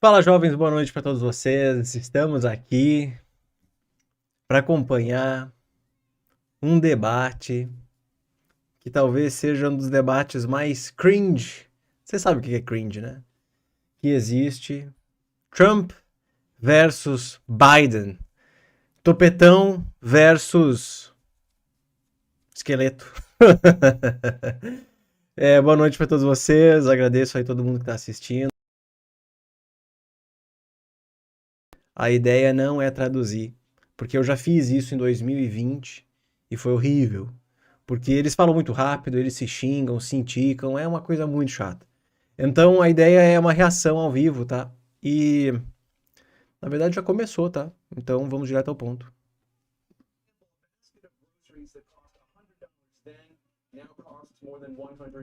Fala, jovens, boa noite para todos vocês. Estamos aqui para acompanhar um debate que talvez seja um dos debates mais cringe. Você sabe o que é cringe, né? Que existe. Trump versus Biden. Topetão versus esqueleto. Boa noite para todos vocês. Agradeço aí todo mundo que está assistindo. A ideia não é traduzir, porque eu já fiz isso em 2020 e foi horrível. Porque eles falam muito rápido, eles se xingam, se indicam, é uma coisa muito chata. Então a ideia é uma reação ao vivo, tá? E na verdade já começou, tá? Então vamos direto ao ponto.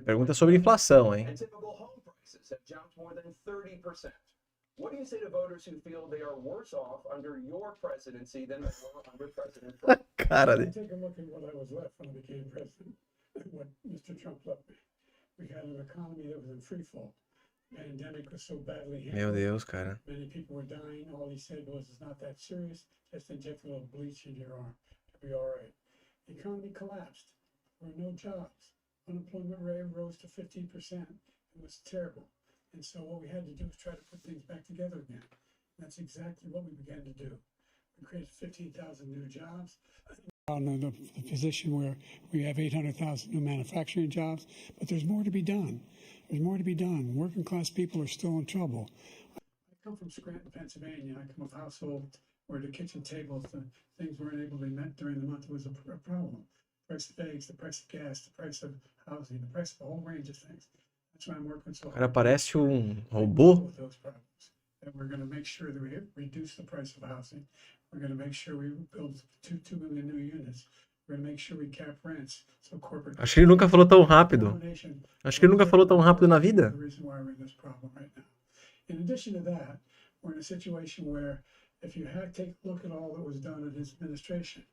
Pergunta sobre inflação, hein? What do you say to voters who feel they are worse off under your presidency than they were under President Trump? Cara, take a look at what I was left when I became president and what Mr. Trump left me. We had an economy that was in free fall. The pandemic was so badly handled. Meu Deus, cara. Many people were dying. All he said was, "It's not that serious. Just inject a little bleach in your arm. It'll be all right." The economy collapsed. There were no jobs. Unemployment rate rose to 15%. It was terrible. And so what we had to do was try to put things back together again. And that's exactly what we began to do. We created 15,000 new jobs. On the position where we have 800,000 new manufacturing jobs, but there's more to be done. There's more to be done. Working class people are still in trouble. I come from Scranton, Pennsylvania. I come from a household where the kitchen tables, the things weren't able to be met during the month. It was a problem. The price of eggs, the price of gas, the price of housing, the price of a whole range of things. O cara parece robô. We're going to make sure that we reduce the price of housing. We're going to make sure we build 2 million new units. We're going to make sure we cap rents. So corporate. Acho que ele nunca falou tão rápido. Acho que ele nunca falou tão rápido na vida. In addition to that, we're in a situation where if you take a look at all that was done in his administration,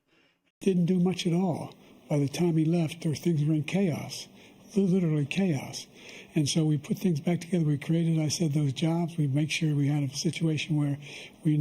didn't do much at all. By the time he left, things were in chaos. Literally chaos. And so we put things back together. We created, I said, those jobs. We make sure we had a situation where we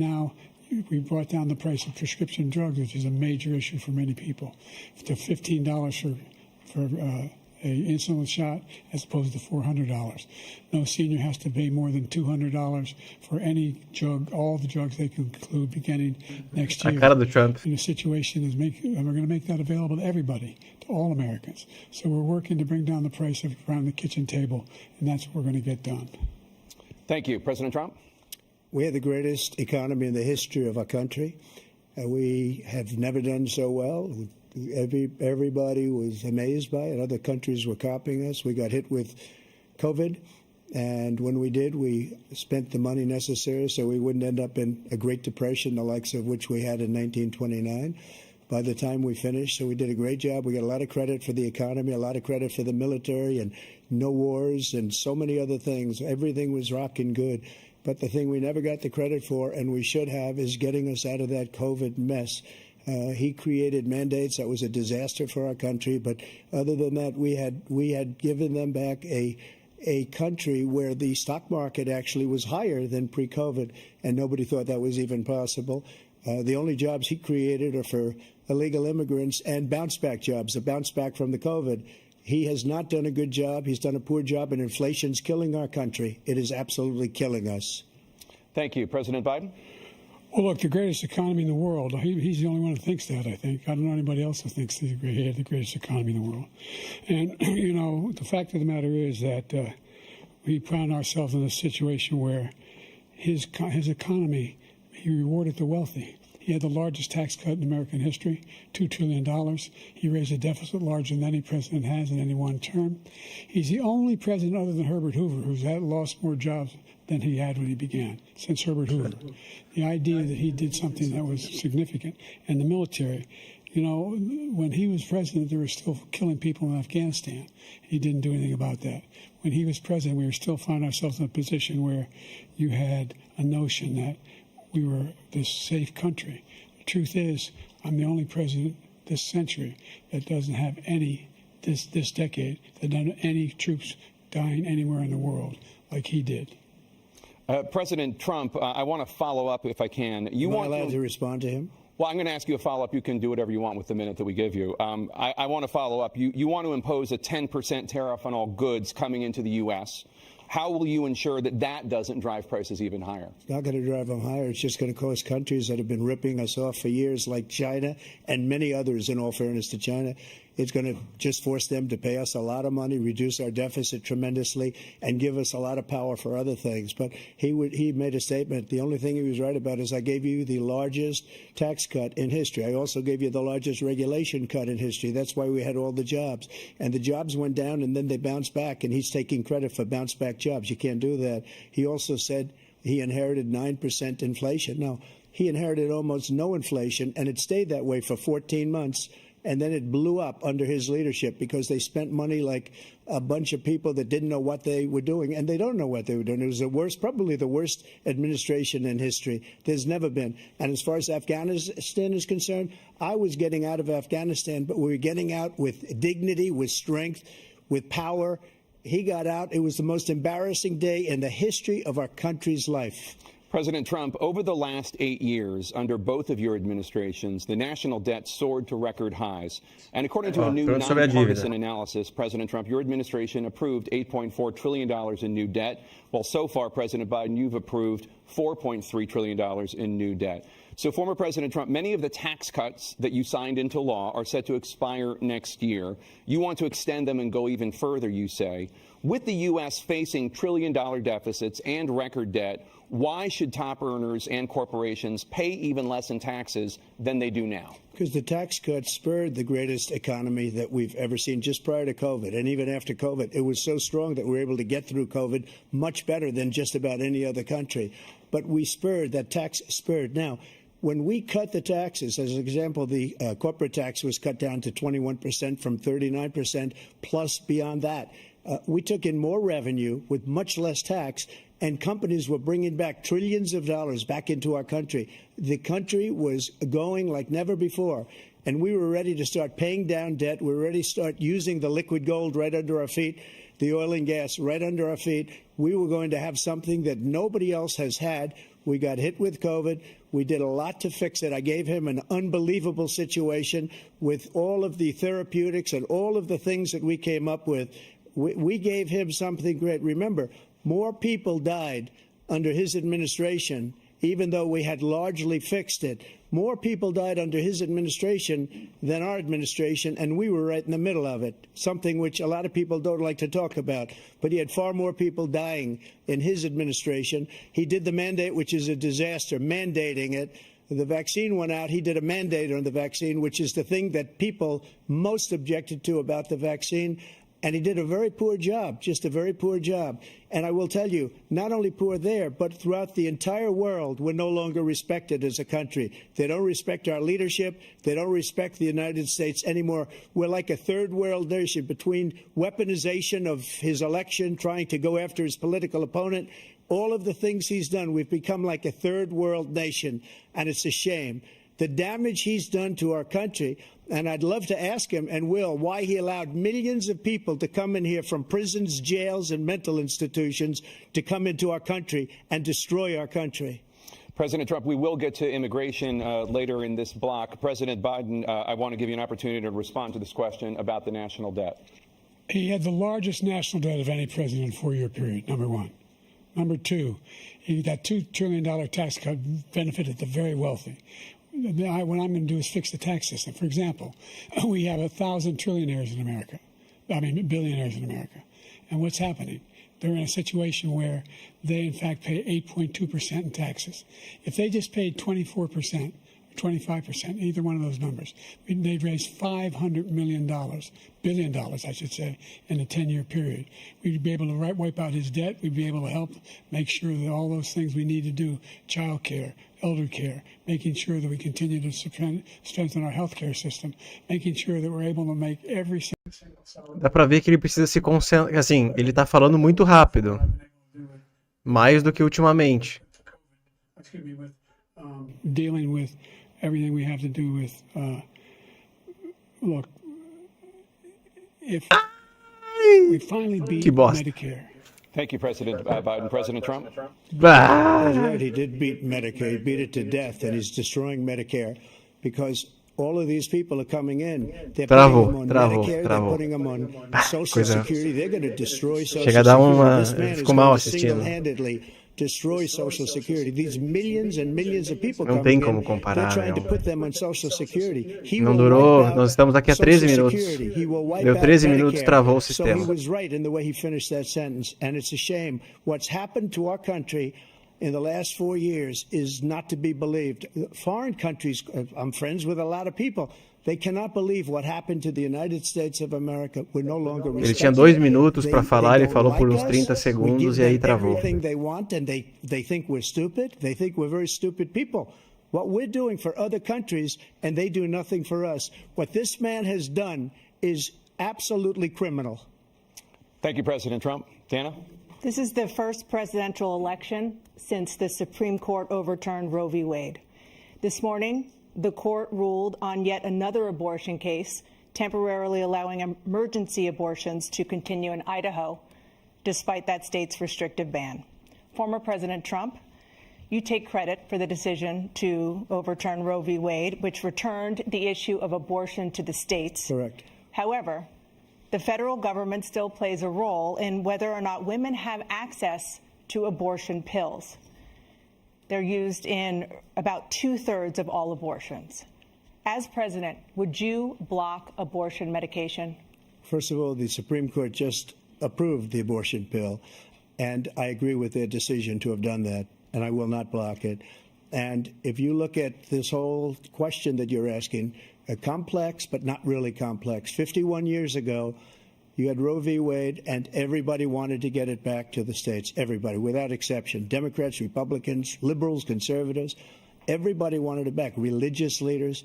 brought down the price of prescription drugs, which is a major issue for many people, to $15 for a insulin shot as opposed to $400. No senior has to pay more than $200 for any drug, all the drugs they can include beginning next year. A cara do Trump. And the situation is we're going to make that available to everybody, to all Americans. So we're working to bring down the price around the kitchen table, and that's what we're going to get done. Thank you. President Trump? We have the greatest economy in the history of our country. We have never done so well. Everybody was amazed by it. Other countries were copying us. We got hit with COVID, and when we did, we spent the money necessary so we wouldn't end up in a Great Depression, the likes of which we had in 1929. By the time we finished, so we did a great job. We got a lot of credit for the economy, a lot of credit for the military, and no wars, and so many other things. Everything was rocking good. But the thing we never got the credit for, and we should have, is getting us out of that COVID mess. He created mandates that was a disaster for our country, but other than that, we had given them back a country where the stock market actually was higher than pre-COVID, and nobody thought that was even possible. The only jobs he created are for illegal immigrants and bounce-back jobs, a bounce-back from the COVID. He has not done a good job. He's done a poor job, and inflation's killing our country. It is absolutely killing us. Thank you. President Biden? Well, look, the greatest economy in the world. He's the only one who thinks that, I think. I don't know anybody else who thinks he had the greatest economy in the world. And, you know, the fact of the matter is that we found ourselves in a situation where his economy, he rewarded the wealthy. He had the largest tax cut in American history, $2 trillion. He raised a deficit larger than any president has in any one term. He's the only president other than Herbert Hoover who's lost more jobs than he had when he began, since Herbert Hoover. The idea that he did something that was significant. And the military, you know, when he was president, they were still killing people in Afghanistan. He didn't do anything about that. When he was president, we were still finding ourselves in a position where you had a notion that we were this safe country. The truth is, I'm the only president this century that doesn't have this decade, that doesn't have any troops dying anywhere in the world like he did. President Trump, I want to follow up if I can. Am I allowed to respond to him? Well, I'm going to ask you a follow-up. You can do whatever you want with the minute that we give you. I want to follow up. You want to impose a 10% tariff on all goods coming into the U.S. How will you ensure that that doesn't drive prices even higher? It's not going to drive them higher. It's just going to cause countries that have been ripping us off for years, like China and many others, in all fairness to China, it's going to just force them to pay us a lot of money, reduce our deficit tremendously, and give us a lot of power for other things. But he made a statement. The only thing he was right about is I gave you the largest tax cut in history. I also gave you the largest regulation cut in history. That's why we had all the jobs. And the jobs went down, and then they bounced back, and he's taking credit for bounce back jobs. You can't do that. He also said he inherited 9% inflation. Now, he inherited almost no inflation, and it stayed that way for 14 months. And then it blew up under his leadership because they spent money like a bunch of people that didn't know what they were doing. And they don't know what they were doing. It was the worst, probably the worst administration in history. There's never been. And as far as Afghanistan is concerned, I was getting out of Afghanistan, but we were getting out with dignity, with strength, with power. He got out. It was the most embarrassing day in the history of our country's life. President Trump, over the last 8 years, under both of your administrations, the national debt soared to record highs. And according to a new nonpartisan analysis, President Trump, your administration approved $8.4 trillion in new debt, while so far, President Biden, you've approved $4.3 trillion in new debt. So, former President Trump, many of the tax cuts that you signed into law are set to expire next year. You want to extend them and go even further, you say. With the U.S. facing trillion-dollar deficits and record debt, why should top earners and corporations pay even less in taxes than they do now? Because the tax cuts spurred the greatest economy that we've ever seen just prior to COVID. And even after COVID, it was so strong that we were able to get through COVID much better than just about any other country. But we spurred, that tax spurred. Now, when we cut the taxes, as an example, the corporate tax was cut down to 21% from 39%, plus beyond that. We took in more revenue with much less tax, and companies were bringing back trillions of dollars back into our country. The country was going like never before, and we were ready to start paying down debt. We were ready to start using the liquid gold right under our feet, the oil and gas right under our feet. We were going to have something that nobody else has had. We got hit with COVID. We did a lot to fix it. I gave him an unbelievable situation with all of the therapeutics and all of the things that we came up with. We gave him something great. Remember, more people died under his administration, even though we had largely fixed it. More people died under his administration than our administration, and we were right in the middle of it, something which a lot of people don't like to talk about. But he had far more people dying in his administration. He did the mandate, which is a disaster, mandating it. The vaccine went out. He did a mandate on the vaccine, which is the thing that people most objected to about the vaccine. And he did a very poor job, just a very poor job. And I will tell you, not only poor there, but throughout the entire world, we're no longer respected as a country. They don't respect our leadership. They don't respect the United States anymore. We're like a third world nation between weaponization of his election, trying to go after his political opponent. All of the things he's done, we've become like a third world nation, and it's a shame. The damage he's done to our country, and I'd love to ask him, and will, why he allowed millions of people to come in here from prisons, jails, and mental institutions to come into our country and destroy our country. President Trump, we will get to immigration later in this block. President Biden, I want to give you an opportunity to respond to this question about the national debt. He had the largest national debt of any president in a 4-year period, number one. Number two, that $2 trillion tax cut benefited the very wealthy. What I'm going to do is fix the tax system. For example, we have 1,000 trillionaires in America. Billionaires in America. And what's happening? They're in a situation where they, in fact, pay 8.2% in taxes. If they just paid 24%, 25%, either one of those numbers, they've raised $500 billion, I should say, in a 10-year period. We'd be able to wipe out his debt. We'd be able to help make sure that all those things we need to do, child care, elder care, making sure that we continue to strengthen our healthcare system, making sure that we're able to make every single... Dá pra ver que ele precisa se concentrar, assim, ele tá falando muito rápido, mais do que ultimamente. Dealing with everything we have to do with, look, if we finally beat Medicare, Thank you, President Biden. President Trump? That's right. He did beat Medicare. He beat it to death, and he's destroying Medicare because all of these people are coming in. They're putting them on Medicare. They're putting them on Social Security. They're going to destroy Social Security. This man is going to single-handedly destroy Social Security. These millions and millions of people Não tem como comparar. Não durou. Nós estamos aqui há 13 minutos. Deu 13 minutos, travou o sistema. So he was right in the way he finished that sentence, and it's a shame. What's happened to our country in the last 4 years is not to be believed. Foreign countries, I'm friends with a lot of people. They cannot believe what happened to the United States of America. We're no longer Ele tinha 2 minutos para falar, ele falou por uns 30 segundos e aí travou. They want and they think we're stupid. They think we're very stupid people. What we're doing for other countries and they do nothing for us. What this man has done is absolutely criminal. Thank you, President Trump. Dana? This is the first presidential election since the Supreme Court overturned Roe v. Wade. This morning, the court ruled on yet another abortion case, temporarily allowing emergency abortions to continue in Idaho, despite that state's restrictive ban. Former President Trump, you take credit for the decision to overturn Roe v. Wade, which returned the issue of abortion to the states. Correct. However, the federal government still plays a role in whether or not women have access to abortion pills. They're used in about 2/3 of all abortions. As president, would you block abortion medication? First of all, the Supreme Court just approved the abortion pill, and I agree with their decision to have done that, and I will not block it. And if you look at this whole question that you're asking, complex but not really complex. 51 years ago, you had Roe v. Wade, and everybody wanted to get it back to the states. Everybody, without exception. Democrats, Republicans, liberals, conservatives. Everybody wanted it back. Religious leaders.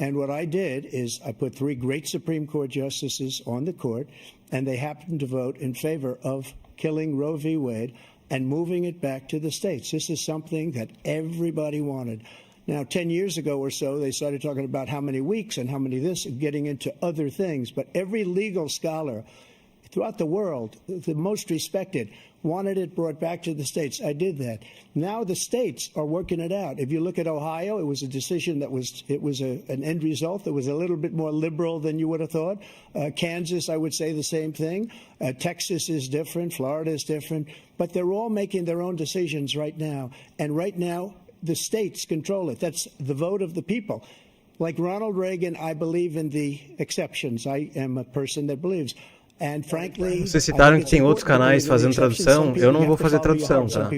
And what I did is I put 3 great Supreme Court justices on the court, and they happened to vote in favor of killing Roe v. Wade and moving it back to the states. This is something that everybody wanted. Now, 10 years ago or so, they started talking about how many weeks and how many this, and getting into other things. But every legal scholar throughout the world, the most respected, wanted it brought back to the states. I did that. Now the states are working it out. If you look at Ohio, it was a decision that was an end result that was a little bit more liberal than you would have thought. Kansas, I would say the same thing. Texas is different. Florida is different. But they're all making their own decisions right now. And right now, the states control it. That's the vote of the people. Like Ronald Reagan, I believe in the exceptions. I am a person that believes. And frankly, vocês citaram que tem outros canais fazendo tradução. Eu não vou fazer tradução, tá?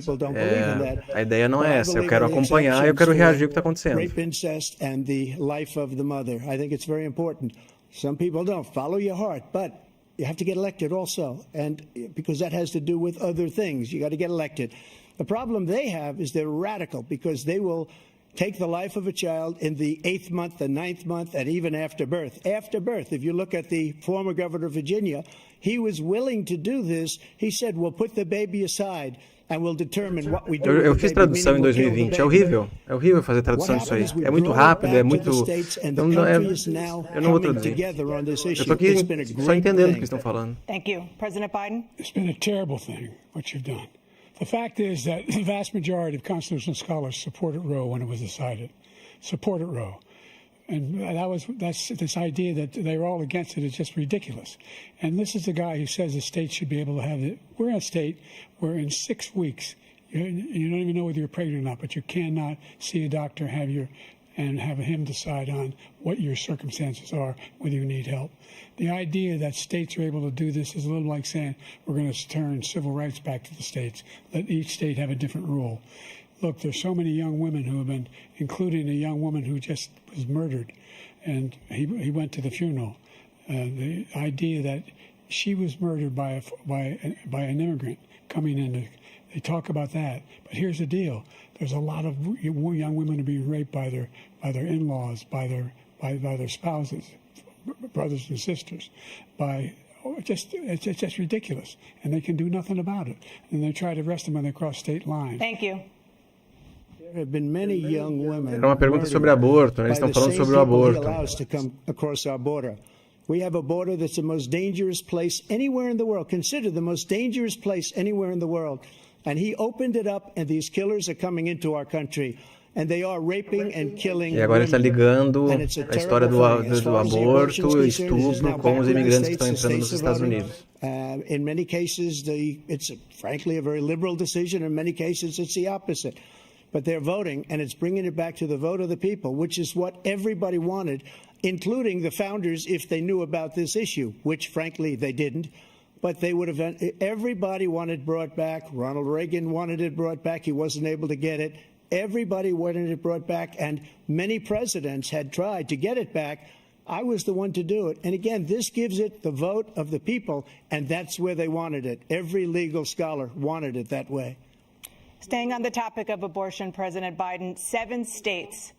A ideia não é essa. Eu quero acompanhar, eu quero reagir ao que está acontecendo. Rape, incest, and the life of the mother. I think it's very important. Some people don't follow your heart, but you have to get elected also, and because that has to do with other things. You got to get elected. The problem they have is they're radical because they will take the life of a child in the 8th month, the 9th month, and even after birth. After birth, if you look at the former governor of Virginia, he was willing to do this. He said, we'll put the baby aside and we'll determine what we do. Eu fiz tradução em 2020, é horrível. É horrível fazer tradução disso aí. É muito rápido, é muito... eu não vou traduzir. Eu estou aqui só entendendo o que estão falando. Thank you. President Biden? It's been a terrible thing, what you've done. The fact is that the vast majority of constitutional scholars supported Roe when it was decided, supported Roe. And that's this idea that they're all against it is just ridiculous. And this is the guy who says the state should be able to have it. We're in a state where in 6 weeks, you don't even know whether you're pregnant or not, but you cannot see a doctor, and have him decide on what your circumstances are, whether you need help. The idea that states are able to do this is a little like saying we're going to turn civil rights back to the states, let each state have a different rule. Look, there's so many young women who have been, including a young woman who just was murdered, and he went to the funeral. The idea that she was murdered by an immigrant coming in, they talk about that. But here's the deal. There's a lot of young women who are being raped by their in-laws, by their spouses, brothers and sisters, it's just ridiculous, and they can do nothing about it. And they try to arrest them when they cross state lines. Thank you. There have been many young women. Era uma pergunta sobre aborto, né? Eles estão falando sobre o aborto. We have a border that's the most dangerous place anywhere in the world, considered the most dangerous place anywhere in the world. And he opened it up, and these killers are coming into our country. And they are raping and killing E agora ele está ligando women. a história do aborto e estupro com os imigrantes que estão entrando nos Estados Unidos. In many cases, it's frankly a very liberal decision. In many cases, it's the opposite. But they're voting, and it's bringing it back to the vote of the people, which is what everybody wanted, including the founders, if they knew about this issue, which frankly they didn't. But they would have. Everybody wanted it brought back. Ronald Reagan wanted it brought back. He wasn't able to get it. Everybody wanted it brought back, and many presidents had tried to get it back. I was the one to do it. And again, this gives it the vote of the people, and that's where they wanted it. Every legal scholar wanted it that way. Staying on the topic of abortion, President Biden, 7 states,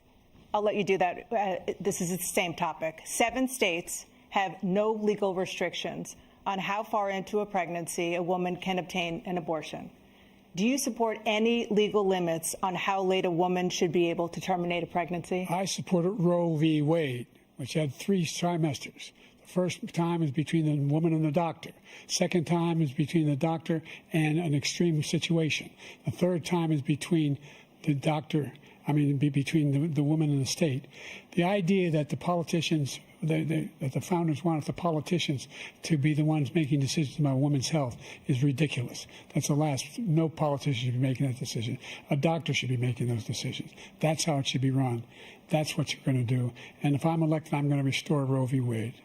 I'll let you do that. This is the same topic. 7 states have no legal restrictions on how far into a pregnancy a woman can obtain an abortion. Do you support any legal limits on how late a woman should be able to terminate a pregnancy? I support Roe v. Wade, which had 3 trimesters. The first time is between the woman and the doctor. Second time is between the doctor and an extreme situation. The third time is between the doctor, between the woman and the state. The idea that the politicians, that the founders wanted the politicians to be the ones making decisions about women's health is ridiculous. That's the last. No politician should be making that decision. A doctor should be making those decisions. That's how it should be run. That's what you're going to do. And if I'm elected, I'm going to restore Roe v. Wade.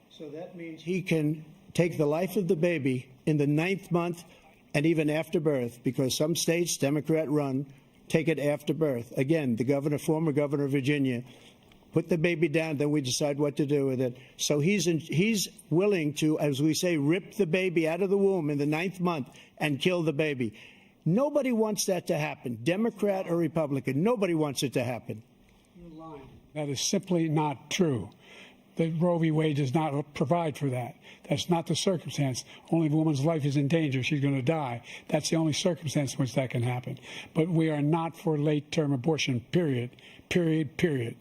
So that means he can take the life of the baby in the 9th month and even after birth, because some states, Democrat run, take it after birth. Again, the former governor of Virginia, put the baby down, then we decide what to do with it. So he's willing to, as we say, rip the baby out of the womb in the 9th month and kill the baby. Nobody wants that to happen, Democrat or Republican. Nobody wants it to happen. You're lying. That is simply not true. The Roe v. Wade does not provide for that. That's not the circumstance. Only if a woman's life is in danger, she's going to die. That's the only circumstance in which that can happen. But we are not for late-term abortion, period, period, period.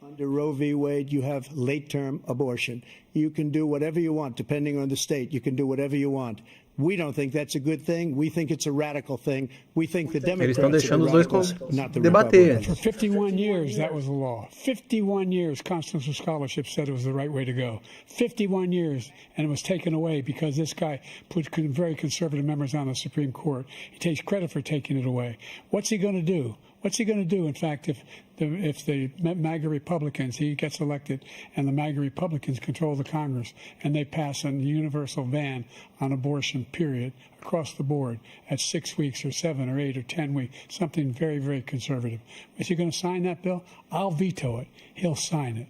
Under Roe v. Wade, you have late-term abortion. You can do whatever you want, depending on the state. You can do whatever you want. We don't think that's a good thing. We think it's a radical thing. We think the Democrats are the radicals, not the Republicans. For 51 years, that was the law. 51 years, constitutional scholarship said it was the right way to go. 51 years, and it was taken away because this guy put very conservative members on the Supreme Court. He takes credit for taking it away. What's he going to do? What's he going to do, in fact, if the MAGA Republicans, he gets elected, and the MAGA Republicans control the Congress, and they pass a universal ban on abortion, period, across the board at 6 weeks or 7 or 8 or 10 weeks, something very, very conservative. Is he going to sign that bill? I'll veto it. He'll sign it.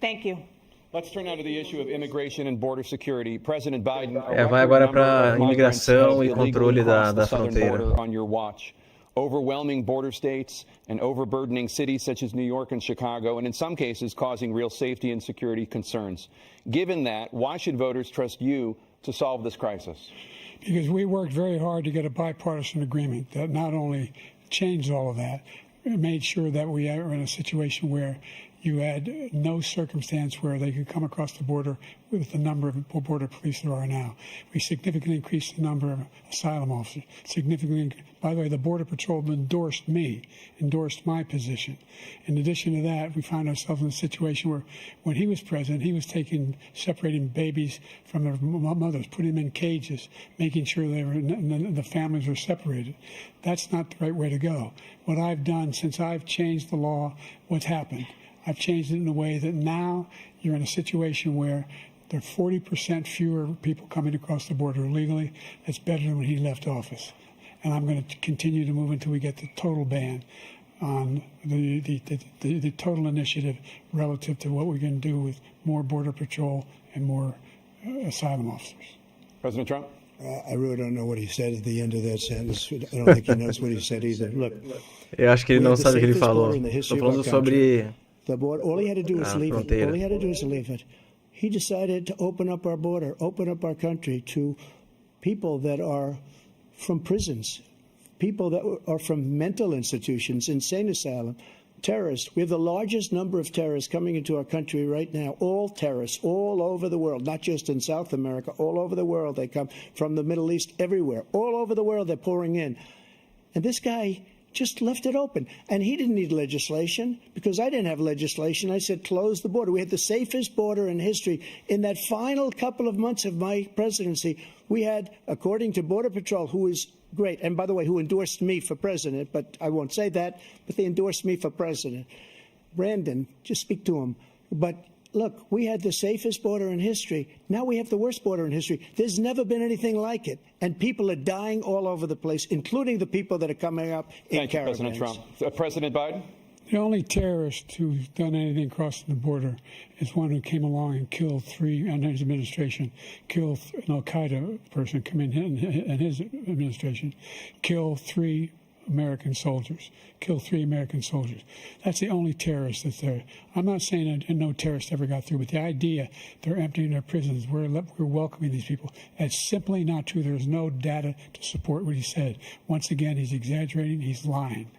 Thank you. Let's turn now to the issue of immigration and border security. President Biden, vai agora para imigração e controle da fronteira. On your watch. Overwhelming border states and overburdening cities such as New York and Chicago, and in some cases causing real safety and security concerns. Given that, why should voters trust you to solve this crisis? Because we worked very hard to get a bipartisan agreement that not only changed all of that, it made sure that we are in a situation where you had no circumstance where they could come across the border with the number of border police there are now. We significantly increased the number of asylum officers. By the way, the Border Patrol endorsed my position. In addition to that, we found ourselves in a situation where when he was president, he was separating babies from their mothers, putting them in cages, making sure the families were separated. That's not the right way to go. What I've done since I've changed the law, what's happened? I've changed it in a way that now you're in a situation where there are 40% fewer people coming across the border illegally. That's better than when he left office. And I'm going to continue to move until we get the total ban on the total initiative relative to what we're going to do with more Border Patrol and more asylum officers. President Trump? I really don't know what he said at the end of that sentence. I don't think he knows what he said either. Look, eu acho que ele não sabe o que ele falou. Estou falando sobre all he had to do was leave it. fronteira. All he had to do was leave it. He decided to open up our border, open up our country to people that are from prisons, people that are from mental institutions, insane asylum. terrorists. We have the largest number of terrorists coming into our country right now, all terrorists, all over the world, not just in South America, all over the world. They come from the Middle East, everywhere. All over the world, they're pouring in. And this guy just left it open. And he didn't need legislation because I didn't have legislation. I said, close the border. We had the safest border in history. In that final couple of months of my presidency, we had, according to Border Patrol, who is great, and by the way, who endorsed me for president, but I won't say that, but they endorsed me for president. Brandon, just speak to him. But look, we had the safest border in history. Now we have the worst border in history. There's never been anything like it. And people are dying all over the place, including the people that are coming up in caravans. Thank you, President Trump. President Biden? The only terrorist who's done anything crossing the border is one who came along and killed three, under his administration, killed an Al-Qaeda person come in his administration, killed three American soldiers. That's the only terrorist that's there. I'm not saying that no terrorist ever got through, but the idea they're emptying their prisons, we're welcoming these people, that's simply not true. There's no data to support what he said. Once again, he's exaggerating, he's lying.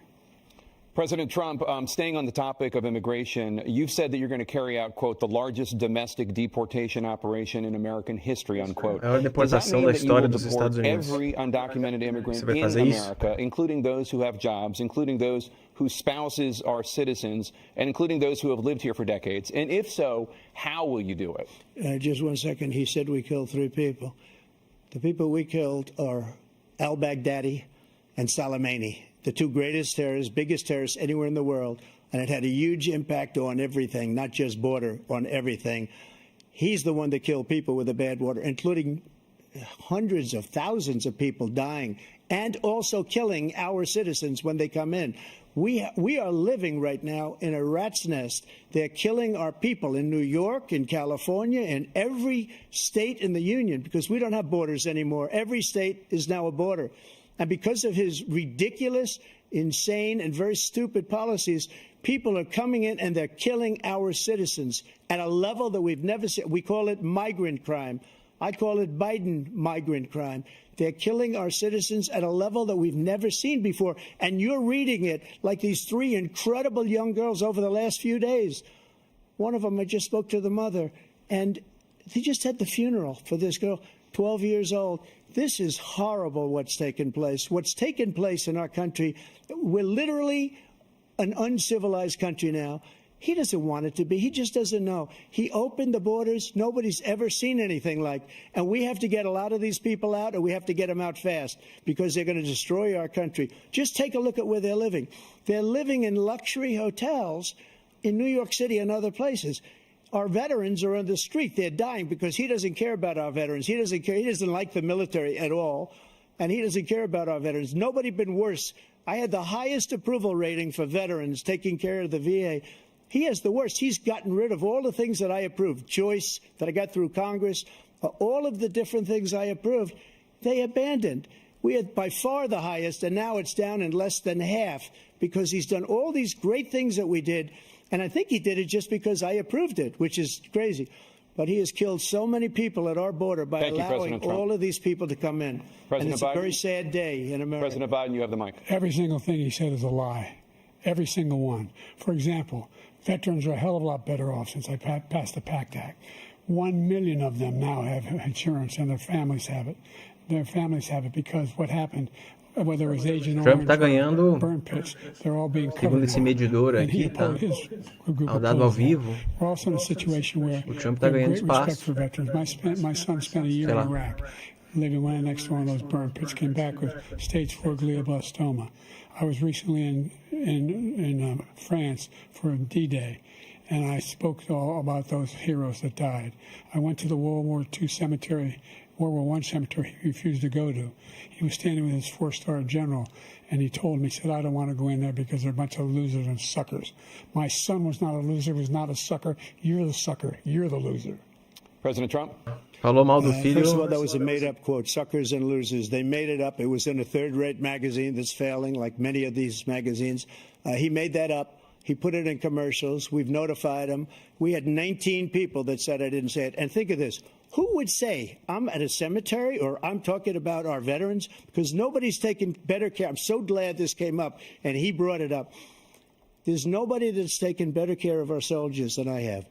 President Trump, staying on the topic of immigration, you've said that you're going to carry out, quote, the largest domestic deportation operation in American history, unquote. A maior deportação da história dos Estados Unidos. Every undocumented immigrant Você vai in fazer isso? America, including those who have jobs, including those whose spouses are citizens, and including those who have lived here for decades? And if so, how will you do it? Just 1 second. He said we killed 3 people. The people we killed are al-Baghdadi and Soleimani, the 2 greatest terrorists, biggest terrorists anywhere in the world, and it had a huge impact on everything, not just border, on everything. He's the one that killed people with the bad water, including hundreds of thousands of people dying, and also killing our citizens when they come in. We are living right now in a rat's nest. They're killing our people in New York, in California, in every state in the union, because we don't have borders anymore. Every state is now a border. And because of his ridiculous, insane, and very stupid policies, people are coming in and they're killing our citizens at a level that we've never seen. We call it migrant crime. I call it Biden migrant crime. They're killing our citizens at a level that we've never seen before. And you're reading it like these 3 incredible young girls over the last few days. One of them, I just spoke to the mother, and they just had the funeral for this girl, 12 years old. This is horrible what's taken place. What's taken place in our country, we're literally an uncivilized country now. He doesn't want it to be. He just doesn't know. He opened the borders. Nobody's ever seen anything like. And we have to get a lot of these people out, and we have to get them out fast because they're going to destroy our country. Just take a look at where they're living. They're living in luxury hotels in New York City and other places. Our veterans are on the street. They're dying because he doesn't care about our veterans. He doesn't care. He doesn't like the military at all, and he doesn't care about our veterans. Nobody been worse. I had the highest approval rating for veterans taking care of the VA. He has the worst. He's gotten rid of all the things that I approved, choice that I got through Congress, all of the different things I approved, they abandoned. We had by far the highest, and now it's down in less than half because he's done all these great things that we did. And I think he did it just because I approved it, which is crazy. But he has killed so many people at our border by allowing all of these people to come in. And it's a very sad day in America. President Biden, you have the mic. Every single thing he said is a lie. Every single one. For example, veterans are a hell of a lot better off since I passed the PACT Act. 1 million of them now have insurance, and their families have it. Their families have it because what happened, whether it was Agent Trump está Orange ganhando, or burn pits, they're all being segundo covered. esse medidor And he aqui, tá? opposed, his group Ao dado ao opposed that. vivo, We're also in a situation where o Trump we está have ganhando great respect espaço. for veterans. My son spent a year Sei in lá. Iraq, living right next to one of those burn pits, came back with stage 4 glioblastoma. I was recently in France for D-Day, and I spoke all about those heroes that died. I went to the World War II cemetery, World War I cemetery he refused to go to. He was standing with his 4-star general, and he told me, he said, I don't want to go in there because they're a bunch of losers and suckers. My son was not a loser, was not a sucker. You're the sucker. You're the loser. President Trump? Falou mal do filho. First of all, that was a made-up quote, suckers and losers. They made it up. It was in a third-rate magazine that's failing, like many of these magazines. He made that up. He put it in commercials. We've notified him. We had 19 people that said I didn't say it. And think of this. Who would say I'm at a cemetery or I'm talking about our veterans? Because nobody's taken better care. I'm so glad this came up, and he brought it up. There's nobody that's taken better care of our soldiers than I have.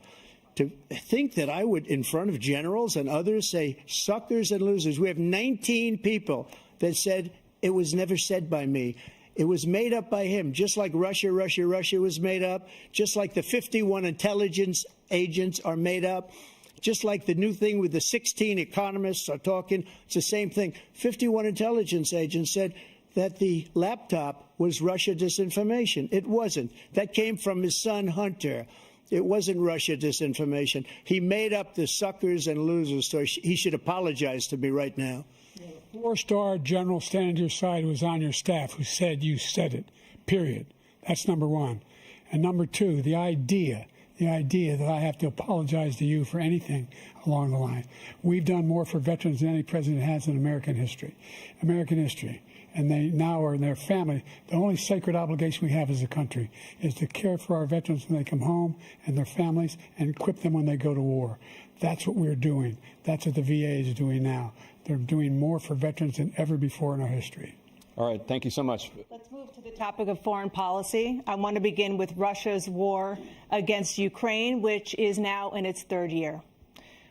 To think that I would, in front of generals and others, say suckers and losers. We have 19 people that said it was never said by me. It was made up by him, just like Russia was made up, just like the 51 intelligence agents are made up, just like the new thing with the 16 economists are talking. It's the same thing. 51 intelligence agents said that the laptop was Russia disinformation. It wasn't. That came from his son, Hunter. It wasn't Russia disinformation. He made up the suckers and losers, so he should apologize to me right now. The 4-star general standing to your side who was on your staff who said you said it, period. That's number one. And number two, the idea that I have to apologize to you for anything along the line. We've done more for veterans than any president has in American history. And they now are in their family. The only sacred obligation we have as a country is to care for our veterans when they come home and their families and equip them when they go to war. That's what we're doing. That's what the VA is doing now. They're doing more for veterans than ever before in our history. All right, thank you so much. Let's move to the topic of foreign policy. I want to begin with Russia's war against Ukraine, which is now in its third year.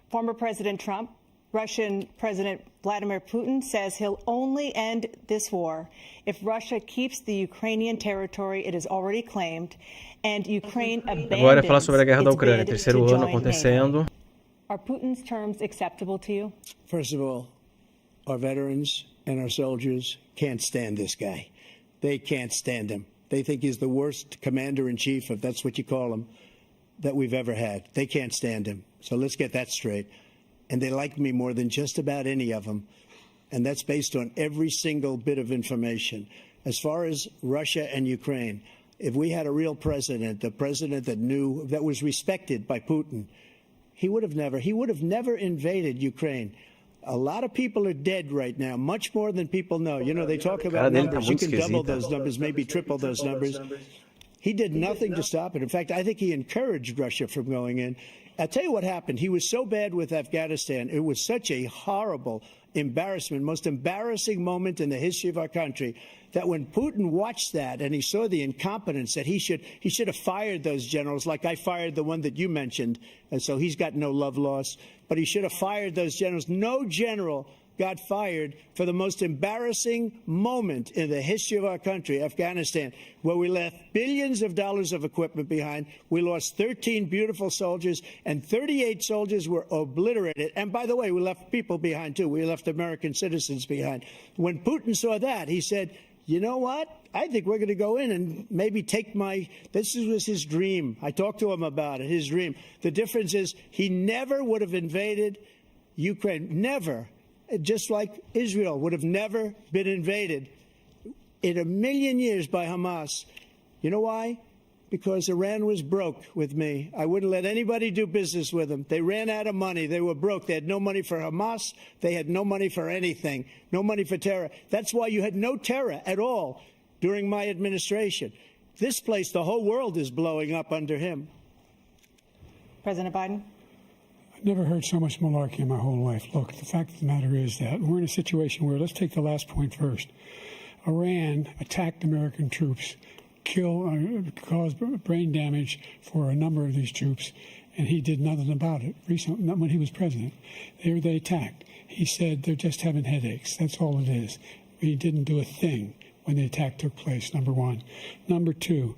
Former President Trump, Russian President Vladimir Putin says he'll only end this war if Russia keeps the Ukrainian territory it has already claimed and Ukraine abandons Agora é falar sobre a guerra da its Ucrânia, bid terceiro to ano join acontecendo. NATO. Are Putin's terms acceptable to you? First of all, our veterans and our soldiers can't stand this guy. They can't stand him. They think he's the worst commander-in-chief, if that's what you call him, that we've ever had. They can't stand him. So let's get that straight. And they like me more than just about any of them. And that's based on every single bit of information. As far as Russia and Ukraine, if we had a real president, a president that knew, that was respected by Putin, he would have never invaded Ukraine. A lot of people are dead right now, much more than people know. You know, they talk about numbers. You can double those numbers, maybe triple those numbers. He did nothing to stop it. In fact, I think he encouraged Russia from going in. I'll tell you what happened. He was so bad with Afghanistan. It was such a horrible embarrassment, most embarrassing moment in the history of our country, that when Putin watched that and he saw the incompetence, that he should have fired those generals, like I fired the one that you mentioned, and so he's got no love lost, but he should have fired those generals. No general got fired for the most embarrassing moment in the history of our country, Afghanistan, where we left billions of dollars of equipment behind. We lost 13 beautiful soldiers, and 38 soldiers were obliterated. And by the way, we left people behind, too. We left American citizens behind. When Putin saw that, he said, you know what? I think we're going to go in and maybe take this was his dream. I talked to him about it, his dream. The difference is he never would have invaded Ukraine, never. Just like Israel would have never been invaded in a million years by Hamas. You know why? Because Iran was broke with me. I wouldn't let anybody do business with them. They ran out of money. They were broke. They had no money for Hamas. They had no money for anything. No money for terror. That's why you had no terror at all during my administration. This place, the whole world is blowing up under him. President Biden? I've never heard so much malarkey in my whole life. Look, the fact of the matter is that we're in a situation where, let's take the last point first. Iran attacked American troops, caused brain damage for a number of these troops, and he did nothing about it. Recently, not when he was president. They attacked. He said they're just having headaches. That's all it is. He didn't do a thing when the attack took place, number one. Number two,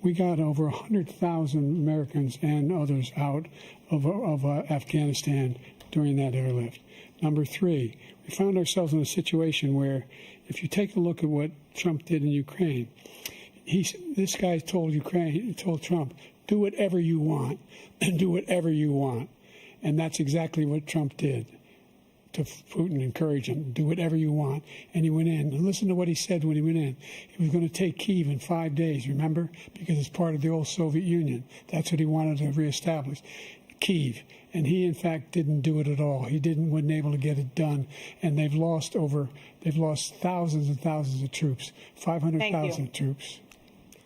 we got over 100,000 Americans and others out of Afghanistan during that airlift. Number three, we found ourselves in a situation where, if you take a look at what Trump did in Ukraine, this guy told Trump, do whatever you want, and do whatever you want. And that's exactly what Trump did to Putin, encourage him, do whatever you want. And he went in. And listen to what he said when he went in. He was going to take Kyiv in 5 days, remember? Because it's part of the old Soviet Union. That's what he wanted to reestablish. Kyiv. And he, in fact, didn't do it at all. He wasn't able to get it done. And they've lost thousands and thousands of troops, 500,000 troops.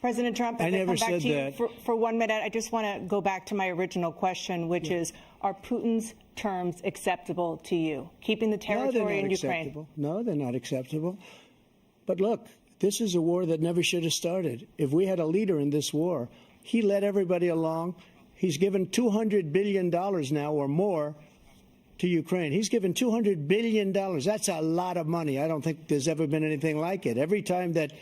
President Trump, I never said that. For 1 minute, I just want to go back to my original question, which is, are Putin's terms acceptable to you? Keeping the territory in Ukraine? No, they're not acceptable. But look, This is a war that never should have started. If we had a leader in this war, he led everybody along. He's given $200 billion now or more to Ukraine. He's given $200 billion. That's a lot of money. I don't think there's ever been anything like it. Every time that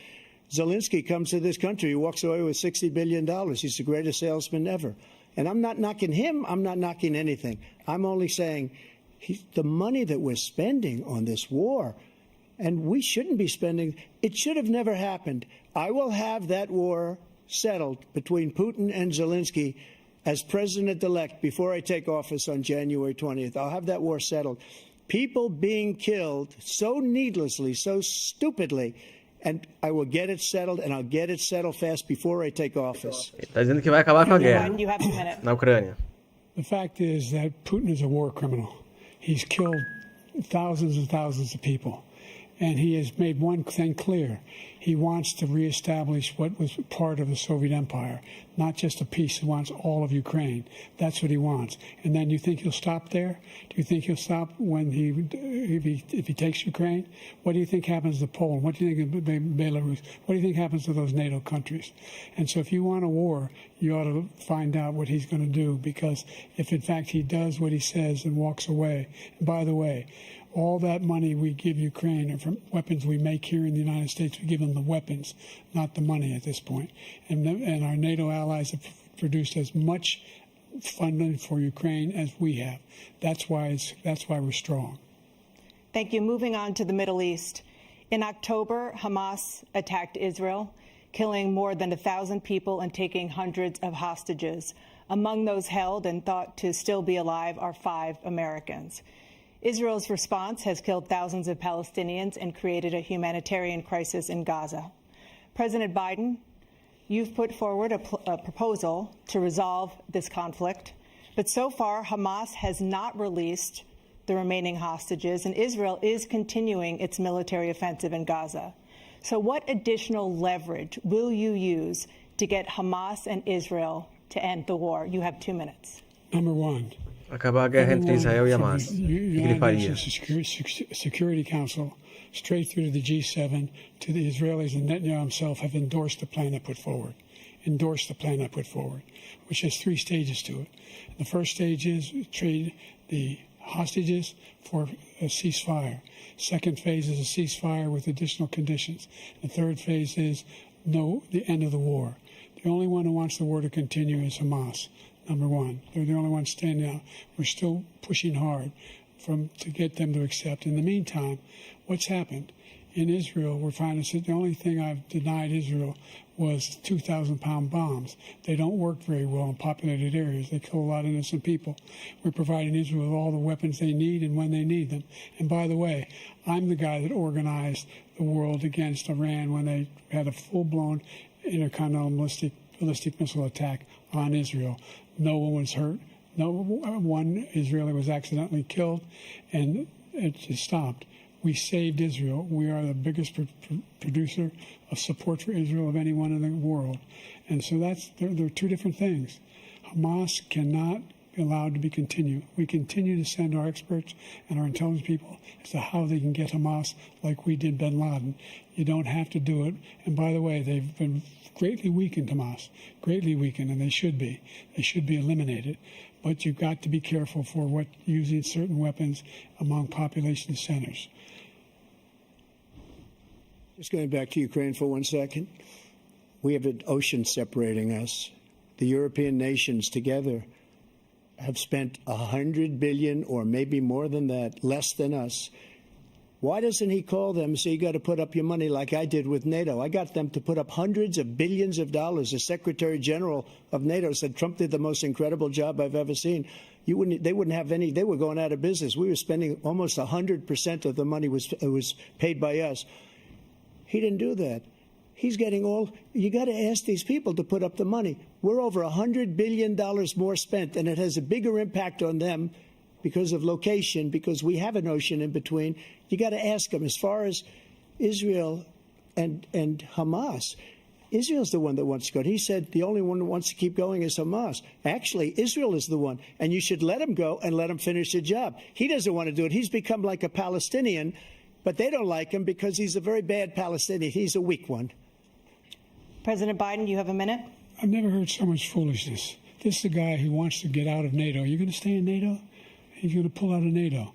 Zelensky comes to this country, he walks away with $60 billion. He's the greatest salesman ever. And I'm not knocking him. I'm not knocking anything. I'm only saying the money that we're spending on this war, and we shouldn't be spending, it should have never happened. I will have that war settled between Putin and Zelensky as president-elect before I take office on January 20th. I'll have that war settled. People being killed so needlessly, so stupidly, and I will get it settled, and I'll get it settled fast before I take office. Está dizendo que vai acabar com a guerra You have a minute. na Ucrânia. The fact is that Putin is a war criminal. He's killed thousands and thousands of people. And he has made one thing clear. He wants to reestablish what was part of the Soviet Empire, not just a piece. He wants all of Ukraine. That's what he wants. And then you think he'll stop there? Do you think he'll stop when if he takes Ukraine? What do you think happens to Poland? What do you think of Belarus? What do you think happens to those NATO countries? And so if you want a war, you ought to find out what he's going to do, because if in fact he does what he says and walks away, and by the way, all that money we give Ukraine are from weapons we make here in the United States. We give them the weapons, not the money at this point. And our NATO allies have produced as much funding for Ukraine as we have. That's why we're strong. Thank you. Moving on to the Middle East. In October, Hamas attacked Israel, killing more than 1,000 people and taking hundreds of hostages. Among those held and thought to still be alive are 5 Americans. Israel's response has killed thousands of Palestinians and created a humanitarian crisis in Gaza. President Biden, you've put forward a proposal to resolve this conflict, but so far Hamas has not released the remaining hostages, and Israel is continuing its military offensive in Gaza. So what additional leverage will you use to get Hamas and Israel to end the war? You have 2 minutes. Number one. Acabar a guerra entre Israel e Hamas. O que ele faria? Security Council, straight through to the G7, to the Israelis, and Netanyahu himself have endorsed the plan I put forward. Which has 3 stages to it. The first stage is trade the hostages for a ceasefire. Second phase is a ceasefire with additional conditions. The third phase is the end of the war. The only one who wants the war to continue is Hamas. Number one, they're the only ones standing out. We're still pushing hard to get them to accept. In the meantime, what's happened? In Israel, we're finding that the only thing I've denied Israel was 2,000-pound bombs. They don't work very well in populated areas. They kill a lot of innocent people. We're providing Israel with all the weapons they need and when they need them. And by the way, I'm the guy that organized the world against Iran when they had a full-blown intercontinental ballistic missile attack on Israel. No one was hurt. No one Israeli was accidentally killed, and it just stopped. We saved Israel. We are the biggest producer of support for Israel of anyone in the world. And so there are 2 different things. Hamas cannot be allowed to be continued. We continue to send our experts and our intelligence people as to how they can get Hamas like we did bin Laden. You don't have to do it. And by the way, they've been greatly weakened, Hamas, greatly weakened, and they should be. They should be eliminated. But you've got to be careful for using certain weapons among population centers. Just going back to Ukraine for 1 second. We have an ocean separating us. The European nations together have spent $100 billion, or maybe more than that, less than us. Why doesn't he call them and say, you got to put up your money like I did with NATO? I got them to put up hundreds of billions of dollars. The Secretary General of NATO said Trump did the most incredible job I've ever seen. They wouldn't have any. They were going out of business. We were spending almost 100% of the money was paid by us. He didn't do that. He's getting you got to ask these people to put up the money. We're over $100 billion more spent, and it has a bigger impact on them because of location, because we have an ocean in between. You got to ask them. As far as Israel and Hamas, Israel's the one that wants to go. He said the only one who wants to keep going is Hamas. Actually, Israel is the one, and you should let him go and let him finish the job. He doesn't want to do it. He's become like a Palestinian. but they don't like him because he's a very bad Palestinian. He's a weak one. President Biden, you have a minute. I've never heard so much foolishness. This is a guy who wants to get out of NATO. Are you going to stay in NATO? He's going to pull out of NATO.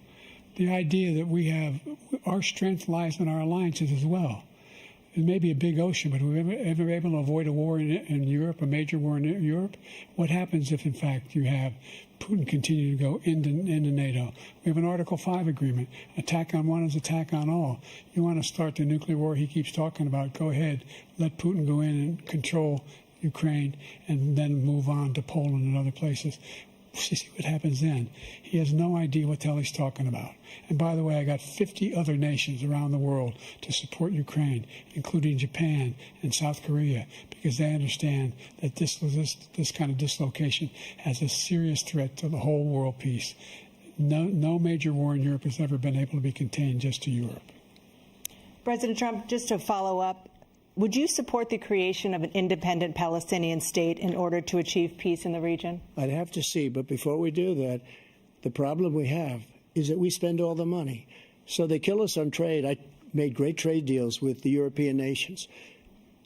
The idea that we have, our strength lies in our alliances as well. It may be a big ocean, but we're ever able to avoid a war in Europe, a major war in Europe? What happens if, in fact, you have Putin continue to go into NATO? We have an Article 5 agreement. Attack on one is attack on all. You want to start the nuclear war he keeps talking about, go ahead. Let Putin go in and control Ukraine and then move on to Poland and other places. See what happens then. He has no idea what the hell he's talking about. And by the way, I got 50 other nations around the world to support Ukraine, including Japan and South Korea, because they understand that this kind of dislocation has a serious threat to the whole world peace. No major war in Europe has ever been able to be contained just to Europe. President Trump, just to follow up, would you support the creation of an independent Palestinian state in order to achieve peace in the region? I'd have to see, but before we do that, the problem we have is that we spend all the money. So they kill us on trade. I made great trade deals with the European nations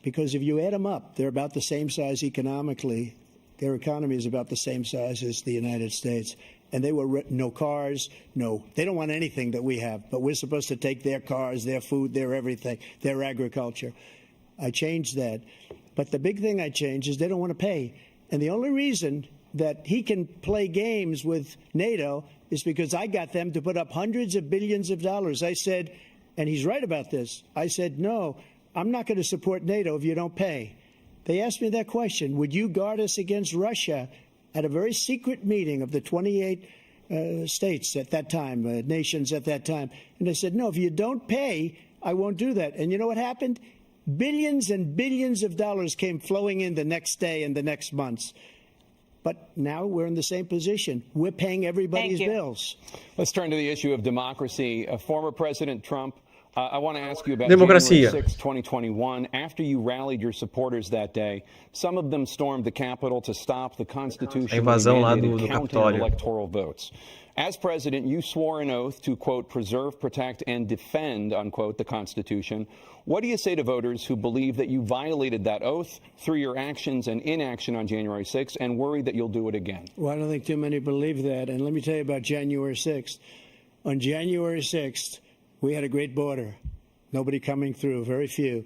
because if you add them up, they're about the same size economically. Their economy is about the same size as the United States. And they were no cars, they don't want anything that we have, but we're supposed to take their cars, their food, their everything, their agriculture. I changed that. But the big thing I changed is they don't want to pay. And the only reason that he can play games with NATO is because I got them to put up hundreds of billions of dollars. I said, and he's right about this, I said, no, I'm not going to support NATO if you don't pay. They asked me that question, would you guard us against Russia at a very secret meeting of the 28 states at that time, nations at that time? And I said, no, if you don't pay, I won't do that. And you know what happened? Billions and billions of dollars came flowing in the next day and the next months. But now we're in the same position. We're paying everybody's bills. Let's turn to the issue of democracy. Former President Trump, I want to ask you about Democracia. January 6, 2021. After you rallied your supporters that day, some of them stormed the Capitol to stop the constitutionally mandated counting of electoral votes. As president, you swore an oath to, quote, preserve, protect, and defend, unquote, the Constitution. What do you say to voters who believe that you violated that oath through your actions and inaction on January 6th and worry that you'll do it again? Well, I don't think too many believe that. And let me tell you about January 6th. On January 6th, we had a great border. Nobody coming through, very few.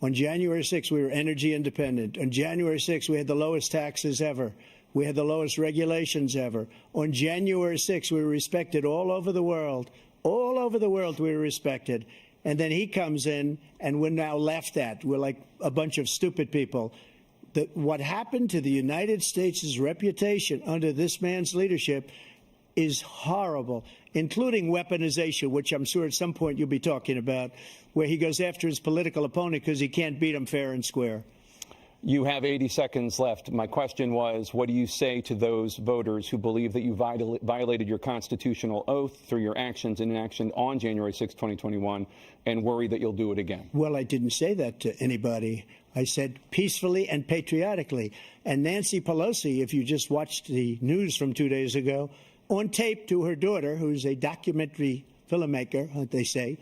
On January 6th, we were energy independent. On January 6th, we had the lowest taxes ever. We had the lowest regulations ever. On January 6th, we were respected all over the world. All over the world, we were respected. And then he comes in, and we're now laughed at. We're like a bunch of stupid people. What happened to the United States' reputation under this man's leadership is horrible, including weaponization, which I'm sure at some point you'll be talking about, where he goes after his political opponent because he can't beat him fair and square. You have 80 seconds left. My question was, what do you say to those voters who believe that you violated your constitutional oath through your actions and inaction on January 6, 2021, and worry that you'll do it again? Well, I didn't say that to anybody. I said peacefully and patriotically. And Nancy Pelosi, if you just watched the news from 2 days ago, on tape to her daughter, who's a documentary filmmaker, they say,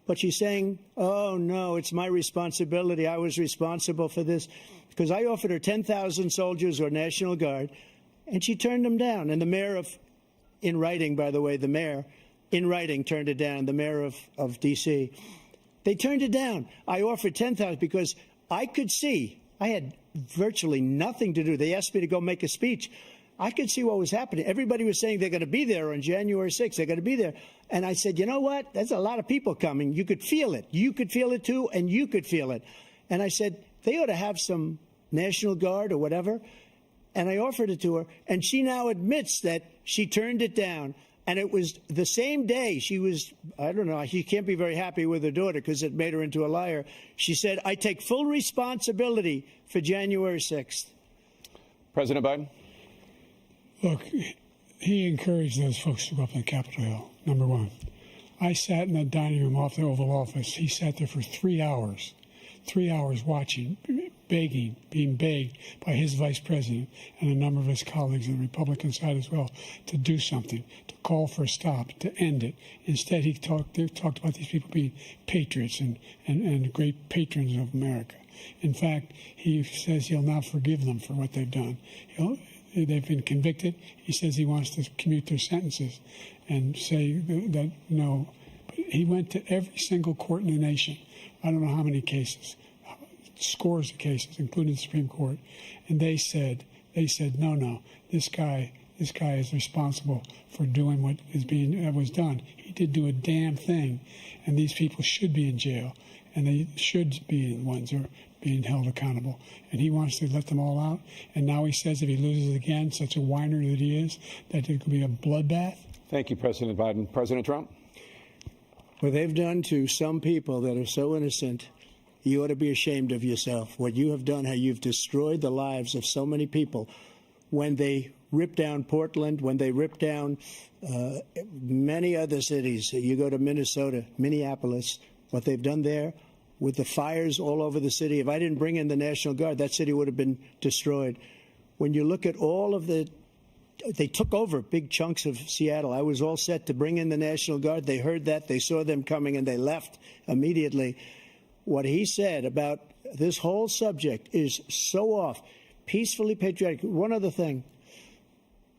but she's saying, oh, no, it's my responsibility. I was responsible for this. Because I offered her 10,000 soldiers or National Guard, and she turned them down. And the mayor in writing, by the way, the mayor, in writing, turned it down, the mayor of D.C. They turned it down. I offered 10,000 because I could see, I had virtually nothing to do. They asked me to go make a speech. I could see what was happening. Everybody was saying they're going to be there on January 6th. They're going to be there. And I said, you know what? There's a lot of people coming. You could feel it. You could feel it, too, and you could feel it. And I said, they ought to have some National Guard or whatever. And I offered it to her. And she now admits that she turned it down. And it was the same day she was, I don't know, she can't be very happy with her daughter because it made her into a liar. She said, I take full responsibility for January 6th. President Biden? Look, he encouraged those folks to go up on Capitol Hill, number one. I sat in that dining room off the Oval Office. He sat there for 3 hours watching, being begged by his vice president and a number of his colleagues on the Republican side as well to do something, to call for a stop, to end it. Instead, they talked about these people being patriots and great patrons of America. In fact, he says he'll now forgive them for what they've done. They've been convicted. He says he wants to commute their sentences and say that no. But he went to every single court in the nation. I don't know how many cases, scores of cases, including the Supreme Court, and they said, no, this guy is responsible for doing what was done. He did do a damn thing, and these people should be in jail, and they should be the ones who are being held accountable. And he wants to let them all out. And now he says if he loses again, such a whiner that he is, that it could be a bloodbath. Thank you, President Biden. President Trump? What they've done to some people that are so innocent, you ought to be ashamed of yourself. What you have done, how you've destroyed the lives of so many people. When they ripped down Portland, when they ripped down many other cities, you go to Minnesota, Minneapolis, what they've done there with the fires all over the city. If I didn't bring in the National Guard, that city would have been destroyed. When you look at all of they took over big chunks of Seattle. I was all set to bring in the National Guard. They heard that. They saw them coming, and they left immediately. What he said about this whole subject is so off. Peacefully patriotic. One other thing.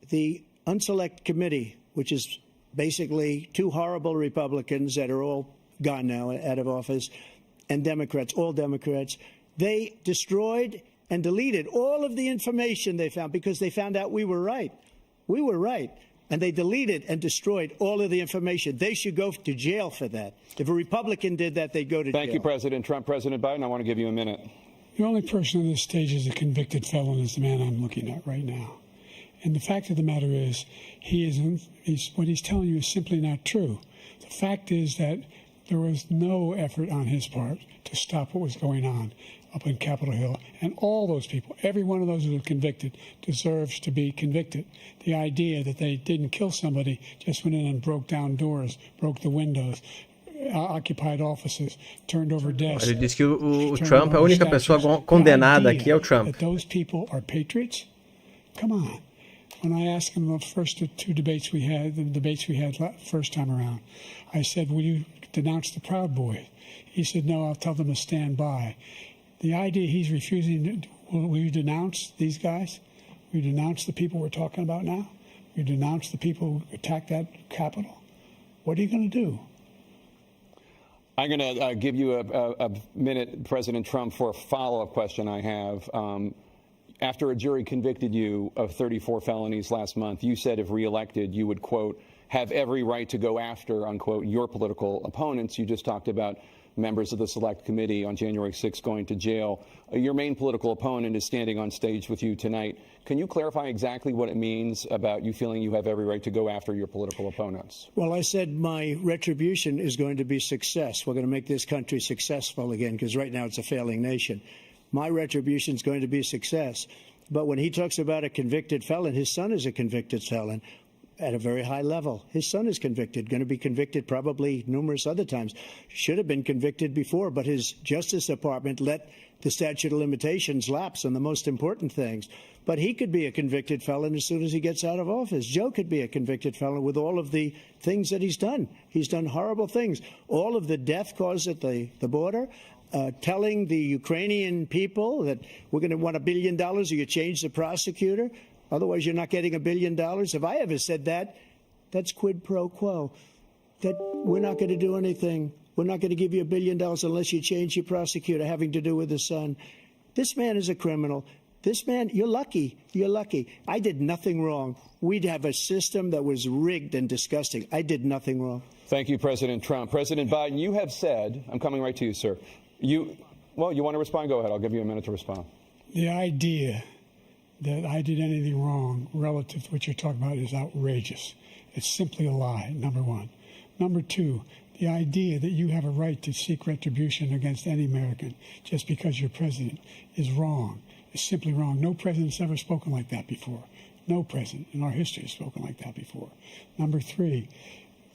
The Unselect Committee, which is basically two horrible Republicans that are all gone now, out of office, and Democrats, all Democrats, they destroyed and deleted all of the information they found because they found out we were right. We were right. And they deleted and destroyed all of the information. They should go to jail for that. If a Republican did that, they'd go to jail. Thank you, President Trump. President Biden, I want to give you a minute. The only person on this stage is a convicted felon is the man I'm looking at right now. And the fact of the matter is, what he's telling you is simply not true. The fact is that there was no effort on his part to stop what was going on up in Capitol Hill. And all those people, every one of those who were convicted, deserves to be convicted. The idea that they didn't kill somebody, just went in and broke down doors, broke the windows, occupied offices, turned over desks. Ele diz que o Trump, a única pessoa condenada aqui é o Trump. That those people are patriots? Come on. When I asked him the first two debates we had, first time around, I said, will you denounce the Proud Boys? He said, no, I'll tell them to stand by. The idea he's refusing, will you denounce these guys? Will you denounce the people we're talking about now? Will you denounce the people who attacked that Capitol? What are you going to do? I'm going to give you a minute, President Trump, for a follow-up question I have. After a jury convicted you of 34 felonies last month, you said if reelected, you would, quote, have every right to go after, unquote, your political opponents. You just talked about members of the Select Committee on January 6th going to jail. Your main political opponent is standing on stage with you tonight. Can you clarify exactly what it means about you feeling you have every right to go after your political opponents? Well, I said my retribution is going to be success. We're going to make this country successful again, because right now it's a failing nation. My retribution is going to be success. But when he talks about a convicted felon, his son is a convicted felon at a very high level. His son is convicted, going to be convicted probably numerous other times. Should have been convicted before, but his Justice Department let the statute of limitations lapse on the most important things. But he could be a convicted felon as soon as he gets out of office. Joe could be a convicted felon with all of the things that he's done. He's done horrible things. All of the death caused at the border, telling the Ukrainian people that we're going to want $1 billion or you change the prosecutor. Otherwise, you're not getting $1 billion. If I ever said that, that's quid pro quo. That we're not going to do anything. We're not going to give you $1 billion unless you change your prosecutor having to do with his son. This man is a criminal. This man, you're lucky. You're lucky. I did nothing wrong. We'd have a system that was rigged and disgusting. I did nothing wrong. Thank you, President Trump. President Biden, you have said, I'm coming right to you, sir. You want to respond? Go ahead. I'll give you a minute to respond. The idea that I did anything wrong relative to what you're talking about is outrageous. It's simply a lie, number one. Number two, the idea that you have a right to seek retribution against any American just because you're president is wrong. It's simply wrong. No president's ever spoken like that before. No president in our history has spoken like that before. Number three,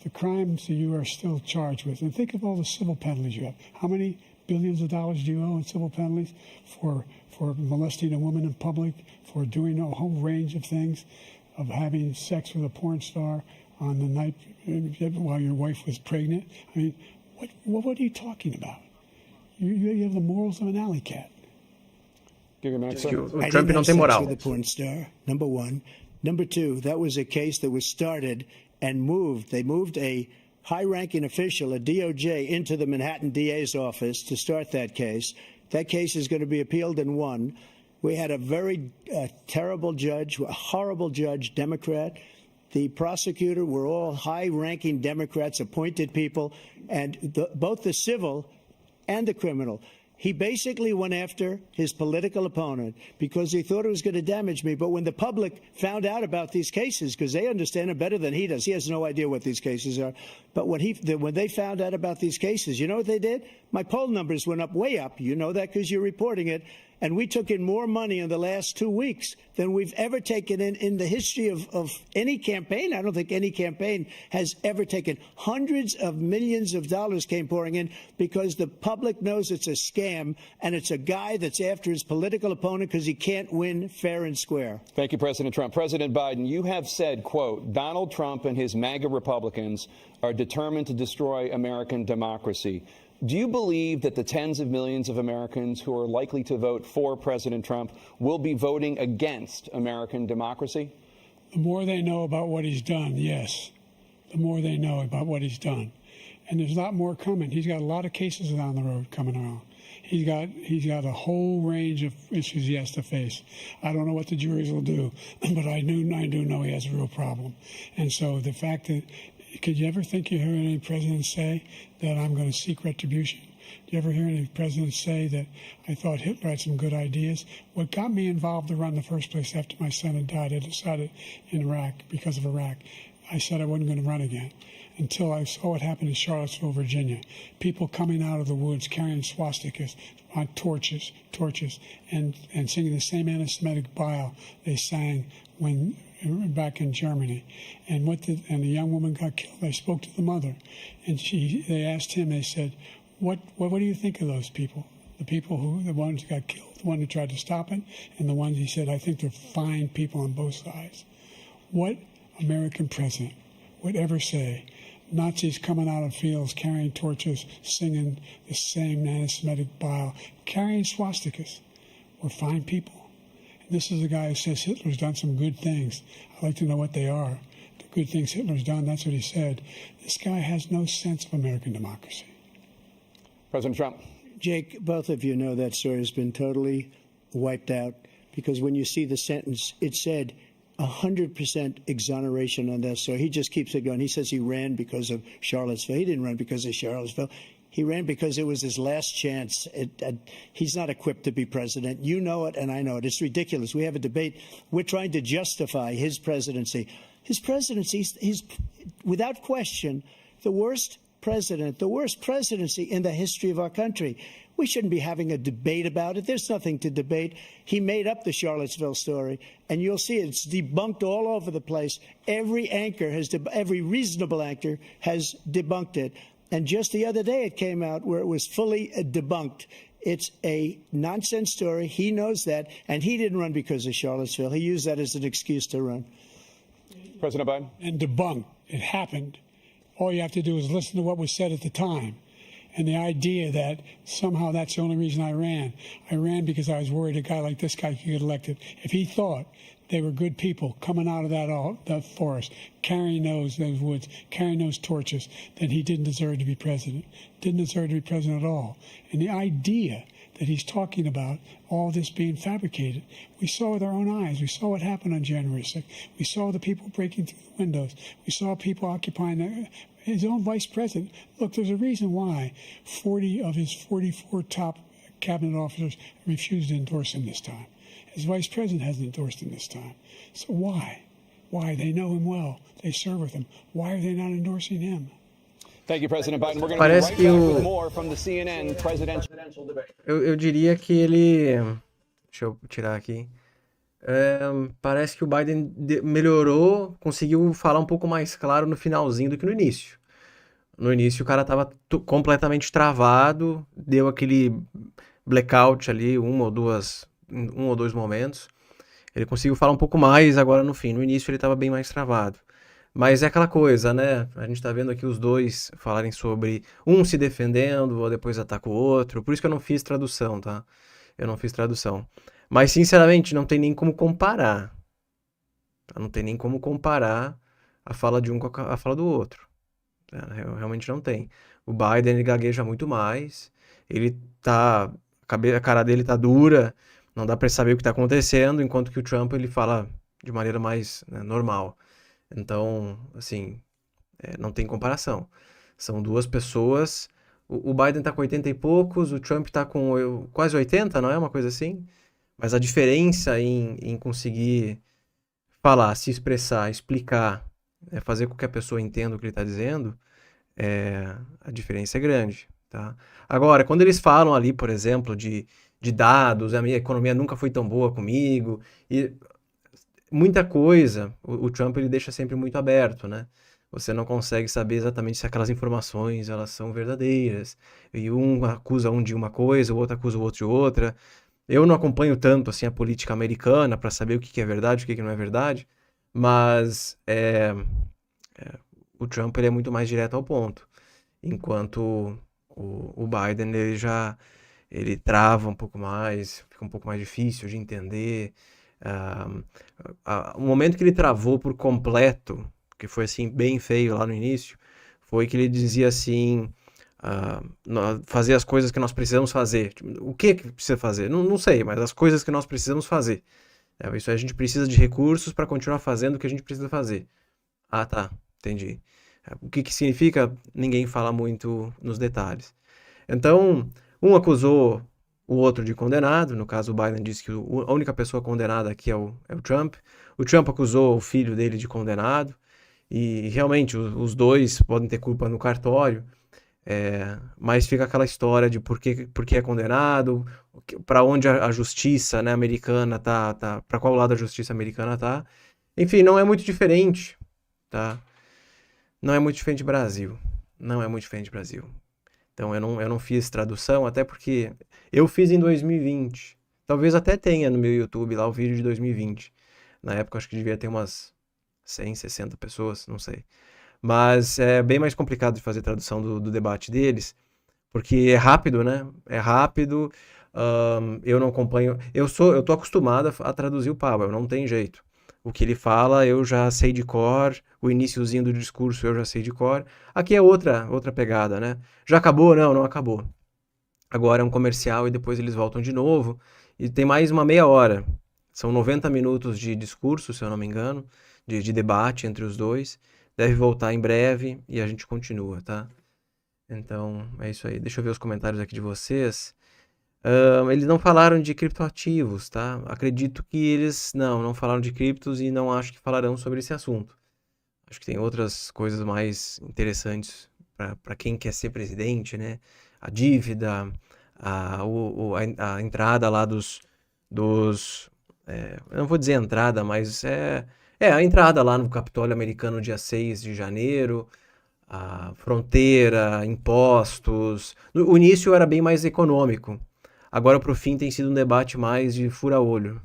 the crimes that you are still charged with, and think of all the civil penalties you have. How many billions of dollars do you owe in civil penalties for molesting a woman in public, for doing a whole range of things, of having sex with a porn star on the night while your wife was pregnant? I mean, what are you talking about? You have the morals of an alley cat. I didn't have sex with a porn star, number one. Number two, that was a case that was started and moved. They moved a high-ranking official, a DOJ, into the Manhattan DA's office to start that case. That case is going to be appealed and won. We had a very terrible judge, a horrible judge, Democrat. The prosecutor were all high-ranking Democrats, appointed people, and both the civil and the criminal. He basically went after his political opponent because he thought it was going to damage me. But when the public found out about these cases, because they understand it better than he does, he has no idea what these cases are. But when they found out about these cases, you know what they did? My poll numbers went up, way up. You know that because you're reporting it. And we took in more money in the last 2 weeks than we've ever taken in the history of any campaign. I don't think any campaign has ever taken. Hundreds of millions of dollars came pouring in because the public knows it's a scam, and it's a guy that's after his political opponent because he can't win fair and square. Thank you, President Trump. President Biden, you have said, quote, Donald Trump and his MAGA Republicans are determined to destroy American democracy. Do you believe that the tens of millions of Americans who are likely to vote for President Trump will be voting against American democracy? The more they know about what he's done, yes. The more they know about what he's done. And there's a lot more coming. He's got a lot of cases down the road coming around. He's got a whole range of issues he has to face. I don't know what the juries will do, but I do know he has a real problem. And so the fact that, could you ever think you heard any president say that I'm going to seek retribution? Do you ever hear any president say that I thought Hitler had some good ideas? What got me involved to run in the first place after my son had died, I decided in Iraq, because of Iraq, I said I wasn't going to run again until I saw what happened in Charlottesville, Virginia. People coming out of the woods carrying swastikas on torches, and singing the same anti-Semitic bile they sang when back in Germany, and the young woman got killed. I spoke to the mother, and they asked him. They said, "What do you think of those people? The ones who got killed, the one who tried to stop it, and the ones," he said, "I think they're fine people on both sides." What American president would ever say Nazis coming out of fields carrying torches, singing the same anti-Semitic bile, carrying swastikas were fine people? This is a guy who says Hitler's done some good things. I'd like to know what they are. The good things Hitler's done, that's what he said. This guy has no sense of American democracy. President Trump. Jake, both of you know that story has been totally wiped out because when you see the sentence, it said 100% exoneration on that. So he just keeps it going. He says he ran because of Charlottesville. He didn't run because of Charlottesville. He ran because it was his last chance. He's not equipped to be president. You know it, and I know it. It's ridiculous. We have a debate. We're trying to justify his presidency. His presidency is, without question, the worst presidency in the history of our country. We shouldn't be having a debate about it. There's nothing to debate. He made up the Charlottesville story, and you'll see it's debunked all over the place. Every reasonable anchor has debunked it. And just the other day it came out where it was fully debunked. It's a nonsense story. He knows that, and he didn't run because of Charlottesville. He used that as an excuse to run. President Biden. And debunked. It happened. All you have to do is listen to what was said at the time. And the idea that somehow that's the only reason I ran because I was worried a guy like this guy could get elected. If he thought they were good people coming out of that forest, carrying those woods, carrying those torches, then he didn't deserve to be president. Didn't deserve to be president at all. And the idea that he's talking about all this being fabricated, we saw with our own eyes. We saw what happened on January 6th. We saw the people breaking through the windows. We saw people occupying his own vice president. Look, there's a reason why 40 of his 44 top cabinet officers refused to endorse him this time. His vice president hasn't endorsed him this time. So why? Why? They know him well. They serve with him. Why are they not endorsing him? Thank you, President Biden. We're going to be right back with more from the CNN presidential debate. Eu diria que ele... Deixa eu tirar aqui. Parece que o Biden melhorou, conseguiu falar um pouco mais claro no finalzinho do que no início. No início o cara estava completamente travado, deu aquele blackout ali, um ou dois momentos. Ele conseguiu falar um pouco mais agora no fim. No início ele estava bem mais travado. Mas é aquela coisa, né? A gente tá vendo aqui os dois falarem sobre um se defendendo, ou depois ataca o outro. Por isso que eu não fiz tradução, tá? Eu não fiz tradução. Mas, sinceramente, não tem nem como comparar. Não tem nem como comparar a fala de um com a fala do outro. Realmente não tem. O Biden, ele gagueja muito mais. Ele tá... A cara dele tá dura. Não dá pra saber o que tá acontecendo. Enquanto que o Trump, ele fala de maneira mais, né, normal. Então, assim, não tem comparação. São duas pessoas. O Biden tá com 80 e poucos, o Trump tá com quase 80, não é uma coisa assim? Mas a diferença em conseguir falar, se expressar, explicar, fazer com que a pessoa entenda o que ele está dizendo, a diferença é grande, tá? Agora, quando eles falam ali, por exemplo, de dados, a minha economia nunca foi tão boa comigo, e muita coisa, o Trump ele deixa sempre muito aberto, né? Você não consegue saber exatamente se aquelas informações elas são verdadeiras. E um acusa um de uma coisa, o outro acusa o outro de outra. Eu não acompanho tanto assim a política americana para saber o que é verdade, o que não é verdade, mas o Trump ele é muito mais direto ao ponto, enquanto o Biden ele trava um pouco mais, fica um pouco mais difícil de entender. O momento que ele travou por completo, que foi assim bem feio lá no início, foi que ele dizia assim, fazer as coisas que nós precisamos fazer. O que precisa fazer? Não sei, mas as coisas que nós precisamos fazer. Isso aí, a gente precisa de recursos para continuar fazendo o que a gente precisa fazer. Ah, tá, entendi. O que significa? Ninguém fala muito nos detalhes. Então, um acusou o outro de condenado. No caso, o Biden disse que a única pessoa condenada aqui é o Trump. O Trump acusou o filho dele de condenado. E realmente os dois podem ter culpa no cartório. Mas fica aquela história de por que é condenado, para onde a justiça, né, americana tá, para qual lado a justiça americana tá. Enfim, não é muito diferente, tá? Não é muito diferente do Brasil. Não é muito diferente do Brasil. Então eu não fiz tradução, até porque eu fiz em 2020. Talvez até tenha no meu YouTube lá o vídeo de 2020. Na época acho que devia ter umas 100, 60 pessoas, não sei. Mas é bem mais complicado de fazer tradução do debate deles, porque é rápido, né? É rápido, eu não acompanho... Eu tô acostumado a traduzir o Powell, não tem jeito. O que ele fala eu já sei de cor, o iniciozinho do discurso eu já sei de cor. Aqui é outra pegada, né? Já acabou? Não acabou. Agora é um comercial e depois eles voltam de novo. E tem mais uma meia hora. São 90 minutos de discurso, se eu não me engano, de debate entre os dois. Deve voltar em breve e a gente continua, tá? Então, é isso aí. Deixa eu ver os comentários aqui de vocês. Eles não falaram de criptoativos, tá? Acredito que eles não falaram de criptos e não acho que falarão sobre esse assunto. Acho que tem outras coisas mais interessantes para quem quer ser presidente, né? A dívida, a entrada lá dos eu não vou dizer entrada, mas a entrada lá no Capitólio americano dia 6 de janeiro, a fronteira, impostos. No início era bem mais econômico. Agora pro fim tem sido um debate mais de fura-olho.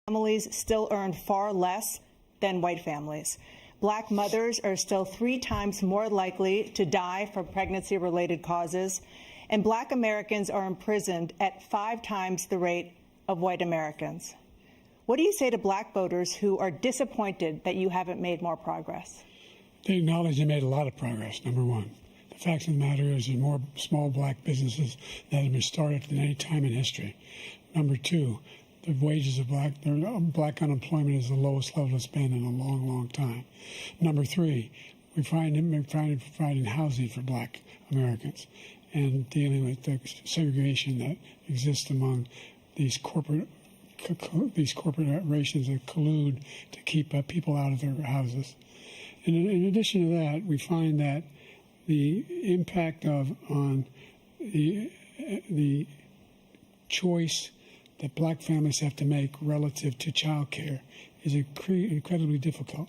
Families still earn far less than white families. Black mothers are still 3 times more likely to die from pregnancy-related causes, and Black Americans are imprisoned at 5 times the rate of white Americans. What do you say to Black voters who are disappointed that you haven't made more progress? They acknowledge they made a lot of progress, number one. The fact of the matter is there's more small Black businesses that have been started than any time in history. Number two, the wages of Black unemployment is the lowest level it's been in a long, long time. Number three, we're providing housing for Black Americans and dealing with the segregation that exists among these corporations that collude to keep people out of their houses. And in addition to that, we find that the impact on the choice that Black families have to make relative to child care is incredibly difficult.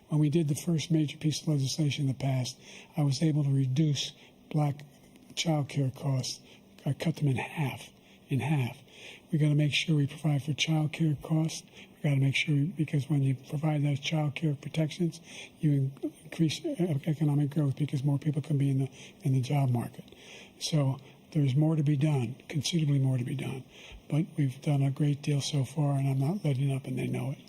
When we did the first major piece of legislation in the past, I was able to reduce black child care costs. I cut them in half. We got to make sure we provide for child care costs. We got to make sure, because when you provide those child care protections, you increase economic growth because more people can be in the job market. So there's more to be done, considerably more to be done. But we've done a great deal so far, and I'm not letting up, and they know it.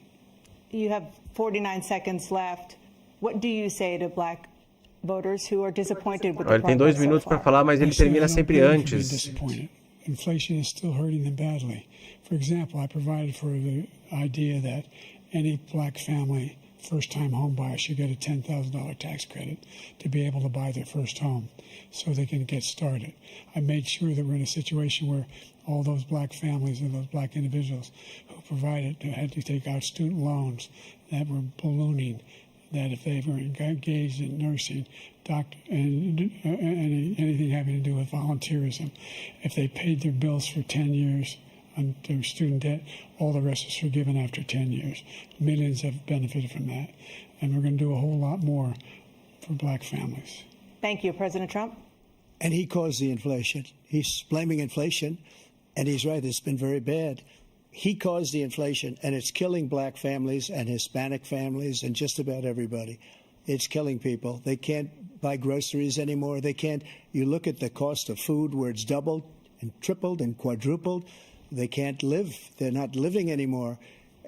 You have 49 seconds left. What do you say to black voters who are disappointed with the Ele tem 2 minutos para falar, mas ele termina sempre antes. Inflation is still hurting them badly. For example, I provided for the idea that any black family first-time home buyer should get a $10,000 tax credit to be able to buy their first home so they can get started. I made sure that we're in a situation where all those black families and those black individuals who had to take out student loans that were ballooning, that if they were engaged in nursing, and anything having to do with volunteerism, if they paid their bills for 10 years on their student debt, all the rest is forgiven after 10 years. Millions have benefited from that. And we're going to do a whole lot more for black families. Thank you, President Trump. And he caused the inflation. He's blaming inflation, and he's right, it's been very bad. He caused the inflation, and it's killing black families and Hispanic families and just about everybody. It's killing people. They can't buy groceries anymore. They can't. You look at the cost of food where it's doubled and tripled and quadrupled. They can't live. They're not living anymore.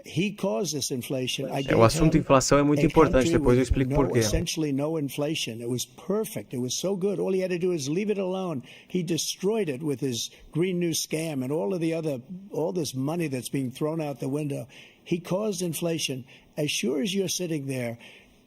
He caused this inflation. O assunto inflação é muito importante, depois eu explico por quê. Essentially no inflation. It was perfect. It was so good. All he had to do is leave it alone. He destroyed it with his Green New Scam and all this money that's being thrown out the window. He caused inflation. As sure as you're sitting there,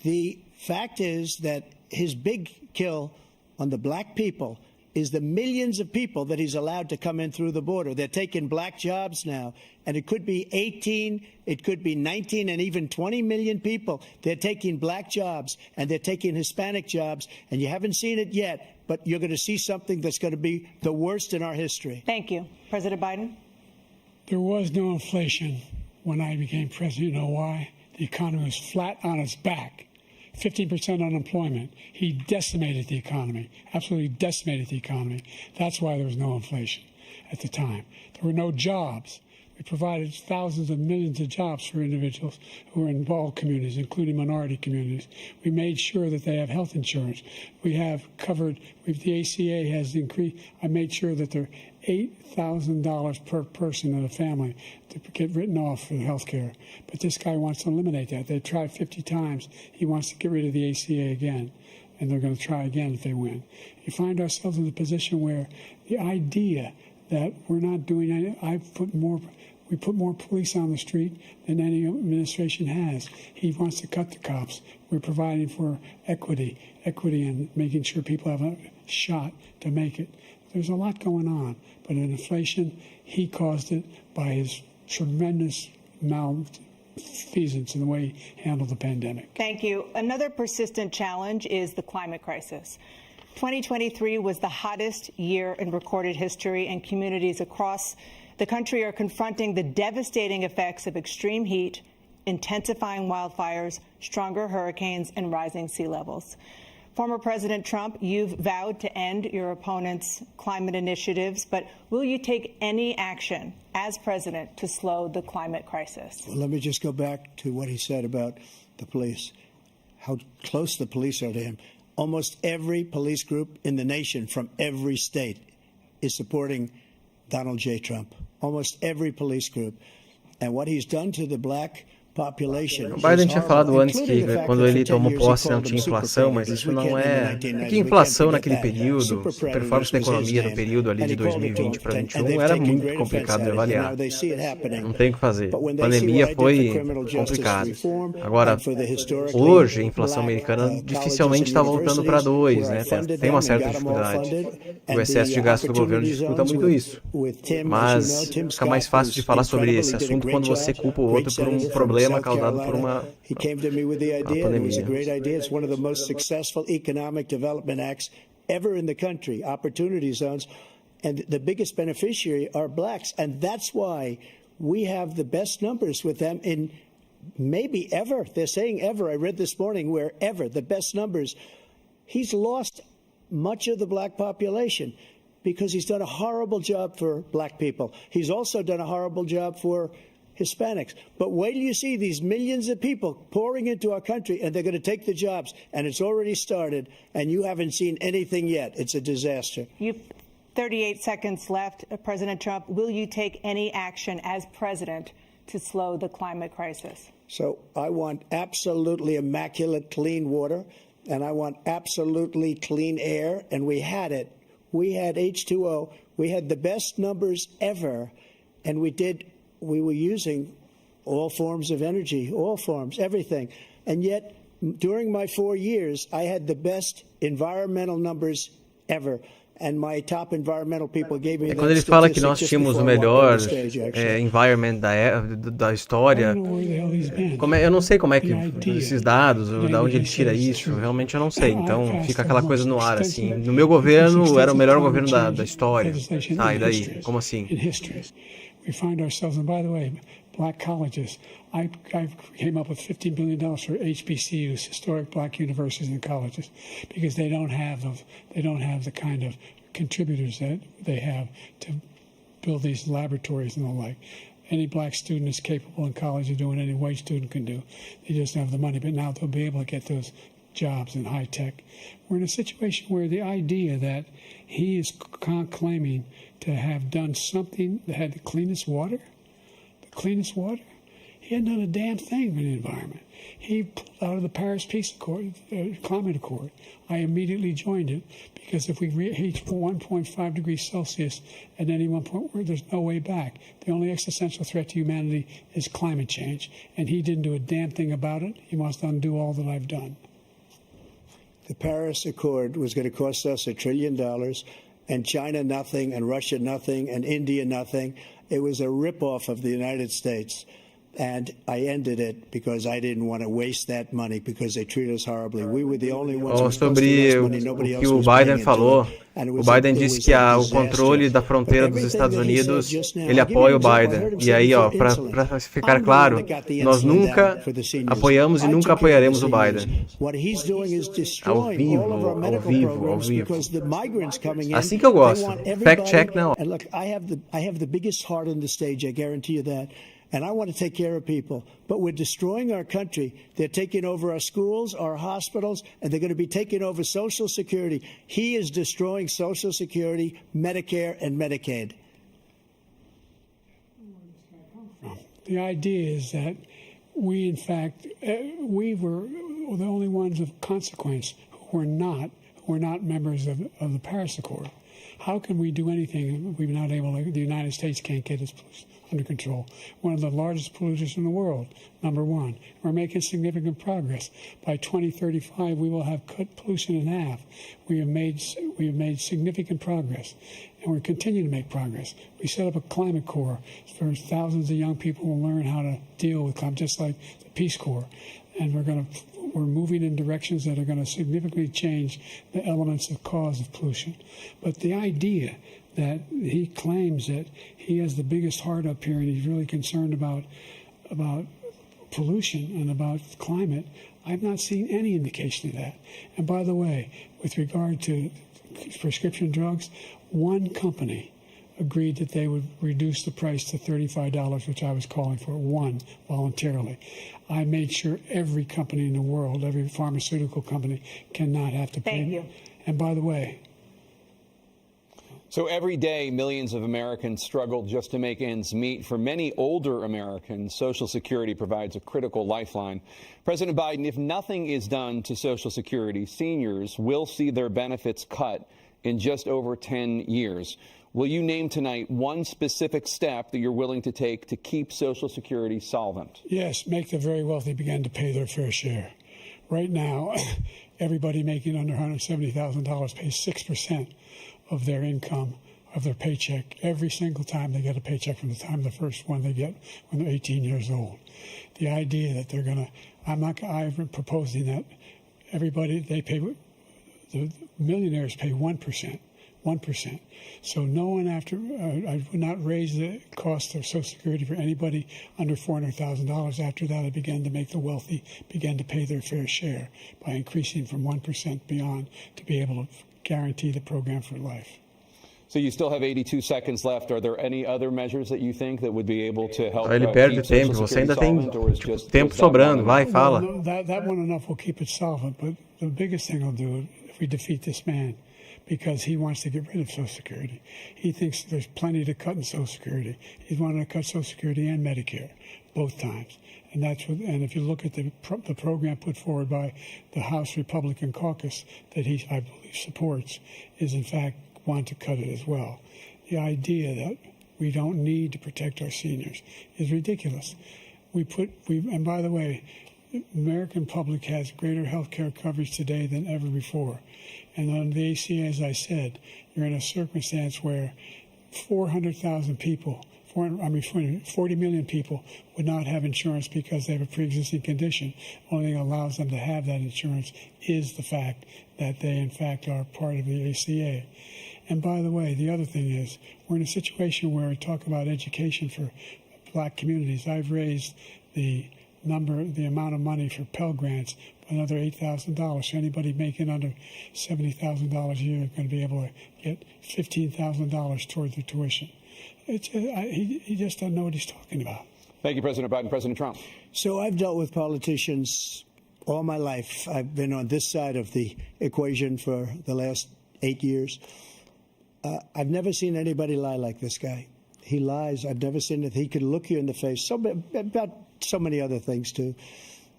the fact is that his big kill on the black people is the millions of people that he's allowed to come in through the border. They're taking black jobs now, and it could be 18, it could be 19, and even 20 million people. They're taking black jobs, and they're taking Hispanic jobs, and you haven't seen it yet, but you're going to see something that's going to be the worst in our history. Thank you. President Biden? There was no inflation when I became president. You know why? The economy was flat on its back. 15% unemployment. He decimated the economy, absolutely decimated the economy. That's why there was no inflation at the time. There were no jobs. We provided thousands of millions of jobs for individuals who are in all communities, including minority communities. We made sure that they have health insurance. We have covered, the ACA has increased. I made sure that they're $8,000 per person in a family to get written off for health care. But this guy wants to eliminate that. They've tried 50 times. He wants to get rid of the ACA again, and they're going to try again if they win. You find ourselves in a position where the idea that we're not doing anything, we put more police on the street than any administration has. He wants to cut the cops. We're providing for equity and making sure people have a shot to make it. There's a lot going on, but in inflation, he caused it by his tremendous malfeasance in the way he handled the pandemic. Thank you. Another persistent challenge is the climate crisis. 2023 was the hottest year in recorded history, and communities across the country are confronting the devastating effects of extreme heat, intensifying wildfires, stronger hurricanes, and rising sea levels. Former President Trump, you've vowed to end your opponent's climate initiatives, but will you take any action as president to slow the climate crisis? Well, let me just go back to what he said about the police, how close the police are to him. Almost every police group in the nation from every state is supporting Donald J. Trump. Almost every police group. And what he's done to the black population. O Biden tinha falado antes que quando ele tomou posse não tinha inflação, mas isso não é... É que inflação naquele período, a performance da economia no período ali de 2020 para 2021 era muito complicado de avaliar. Não tem o que fazer. A pandemia foi complicada. Agora, hoje a inflação americana dificilmente está voltando para 2, né? Tem uma certa dificuldade. O excesso de gasto do governo dificulta muito isso. Mas fica mais fácil de falar sobre esse assunto quando você culpa o outro por um problema causado por uma He came to me with the idea. It was a great idea. It's one of the most successful economic development acts ever in the country, opportunity zones. And the biggest beneficiary are blacks. And that's why we have the best numbers with them in maybe ever. They're saying ever. I read this morning where ever, the best numbers. He's lost much of the black population because he's done a horrible job for black people. He's also done a horrible job for Hispanics. But wait till you see these millions of people pouring into our country, and they're going to take the jobs, and it's already started, and you haven't seen anything yet. It's a disaster. 38 seconds left. President Trump, will you take any action as president to slow the climate crisis? So I want absolutely immaculate clean water, and I want absolutely clean air, and we had it. We had H2O. We had the best numbers ever, and we were using all forms of energy, all forms, everything. And yet, during my 4 years, I had the best environmental numbers ever. And my top environmental people gave me Quando ele fala que nós tínhamos o melhor environment da história, eu não sei como é que esses dados, de onde ele tira isso, realmente eu não sei. Então fica aquela coisa no ar, assim. No meu governo era o melhor governo da história. Ah, e daí? Como assim? We find ourselves, and by the way, black colleges. I came up with $15 billion for HBCUs, historic black universities and colleges, because they don't have the kind of contributors that they have to build these laboratories and the like. Any black student is capable in college of doing any white student can do. They just don't have the money, but now they'll be able to get those jobs in high tech. We're in a situation where the idea that he is claiming to have done something that had the cleanest water, he hadn't done a damn thing for the environment. He pulled out of the Paris Peace Accord, Climate Accord. I immediately joined it because if we reach 1.5 degrees Celsius at any one point, where there's no way back. The only existential threat to humanity is climate change, and he didn't do a damn thing about it. He wants to undo all that I've done. The Paris Accord was going to cost us $1 trillion, and China nothing, and Russia nothing, and India nothing. It was a ripoff of the United States. And I ended it because I didn't want to waste that money because they treated us horribly. We were the only ones who sobre o que o Biden falou, o Biden disse que o controle da fronteira dos Estados Unidos, ele apoia o Biden. E aí, para ficar claro, nós nunca apoiamos e nunca apoiaremos o Biden. Ao vivo. Assim que eu gosto. Fact check now. And look, I have the biggest heart on the stage, I guarantee you that. And I want to take care of people. But we're destroying our country. They're taking over our schools, our hospitals, and they're going to be taking over Social Security. He is destroying Social Security, Medicare, and Medicaid. The idea is that we, in fact, we were the only ones of consequence who were not members of the Paris Accord. How can we do anything if we're not able to, the United States can't get its pollution under control? One of the largest polluters in the world, number one. We're making significant progress. By 2035, we will have cut pollution in half. We have made significant progress, and we're continuing to make progress. We set up a climate corps for thousands of young people who learn how to deal with climate, just like the Peace Corps. And we're moving in directions that are going to significantly change the elements of cause of pollution. But the idea that he claims that he has the biggest heart up here and he's really concerned about pollution and about climate, I've not seen any indication of that. And by the way, with regard to prescription drugs, one company agreed that they would reduce the price to $35, which I was calling for, one, voluntarily. I made sure every company in the world, every pharmaceutical company, cannot have to pay. Thank you. And by the way, so every day, millions of Americans struggle just to make ends meet. For many older Americans, Social Security provides a critical lifeline. President Biden, if nothing is done to Social Security, seniors will see their benefits cut in just over 10 years. Will you name tonight one specific step that you're willing to take to keep Social Security solvent? Yes, make the very wealthy begin to pay their fair share. Right now, everybody making under $170,000 pays 6% of their income, of their paycheck, every single time they get a paycheck from the time the first one they get when they're 18 years old. The idea that they're going to, I'm proposing that everybody, the millionaires pay 1%. 1%. So no one I would not raise the cost of Social Security for anybody under $400,000. After that, I began to make the wealthy begin to pay their fair share by increasing from 1% beyond to be able to guarantee the program for life. So you still have 82 seconds left. Are there any other measures that you think that would be able to help? Ele perde o tempo, você ainda tem tempo sobrando, vai, fala. Well, that one enough will keep it solvent, but the biggest thing I'll do if we defeat this man, because he wants to get rid of Social Security. He thinks there's plenty to cut in Social Security. He's wanted to cut Social Security and Medicare both times. And if you look at the program put forward by the House Republican caucus that he, I believe, supports, is in fact want to cut it as well. The idea that we don't need to protect our seniors is ridiculous. And by the way, the American public has greater health care coverage today than ever before. And on the ACA, as I said, you're in a circumstance where 400,000 people, 40 million people would not have insurance because they have a pre-existing condition. Only thing that allows them to have that insurance is the fact that they, in fact, are part of the ACA. And by the way, the other thing is, we're in a situation where we talk about education for black communities. I've raised the amount of money for Pell Grants by another $8,000. So anybody making under $70,000 a year is going to be able to get $15,000 toward their tuition. He just doesn't know what he's talking about. Thank you, President Biden. President Trump. So I've dealt with politicians all my life. I've been on this side of the equation for the last 8 years. I've never seen anybody lie like this guy. He lies. I've never seen it. He could look you in the face. About so many other things, too.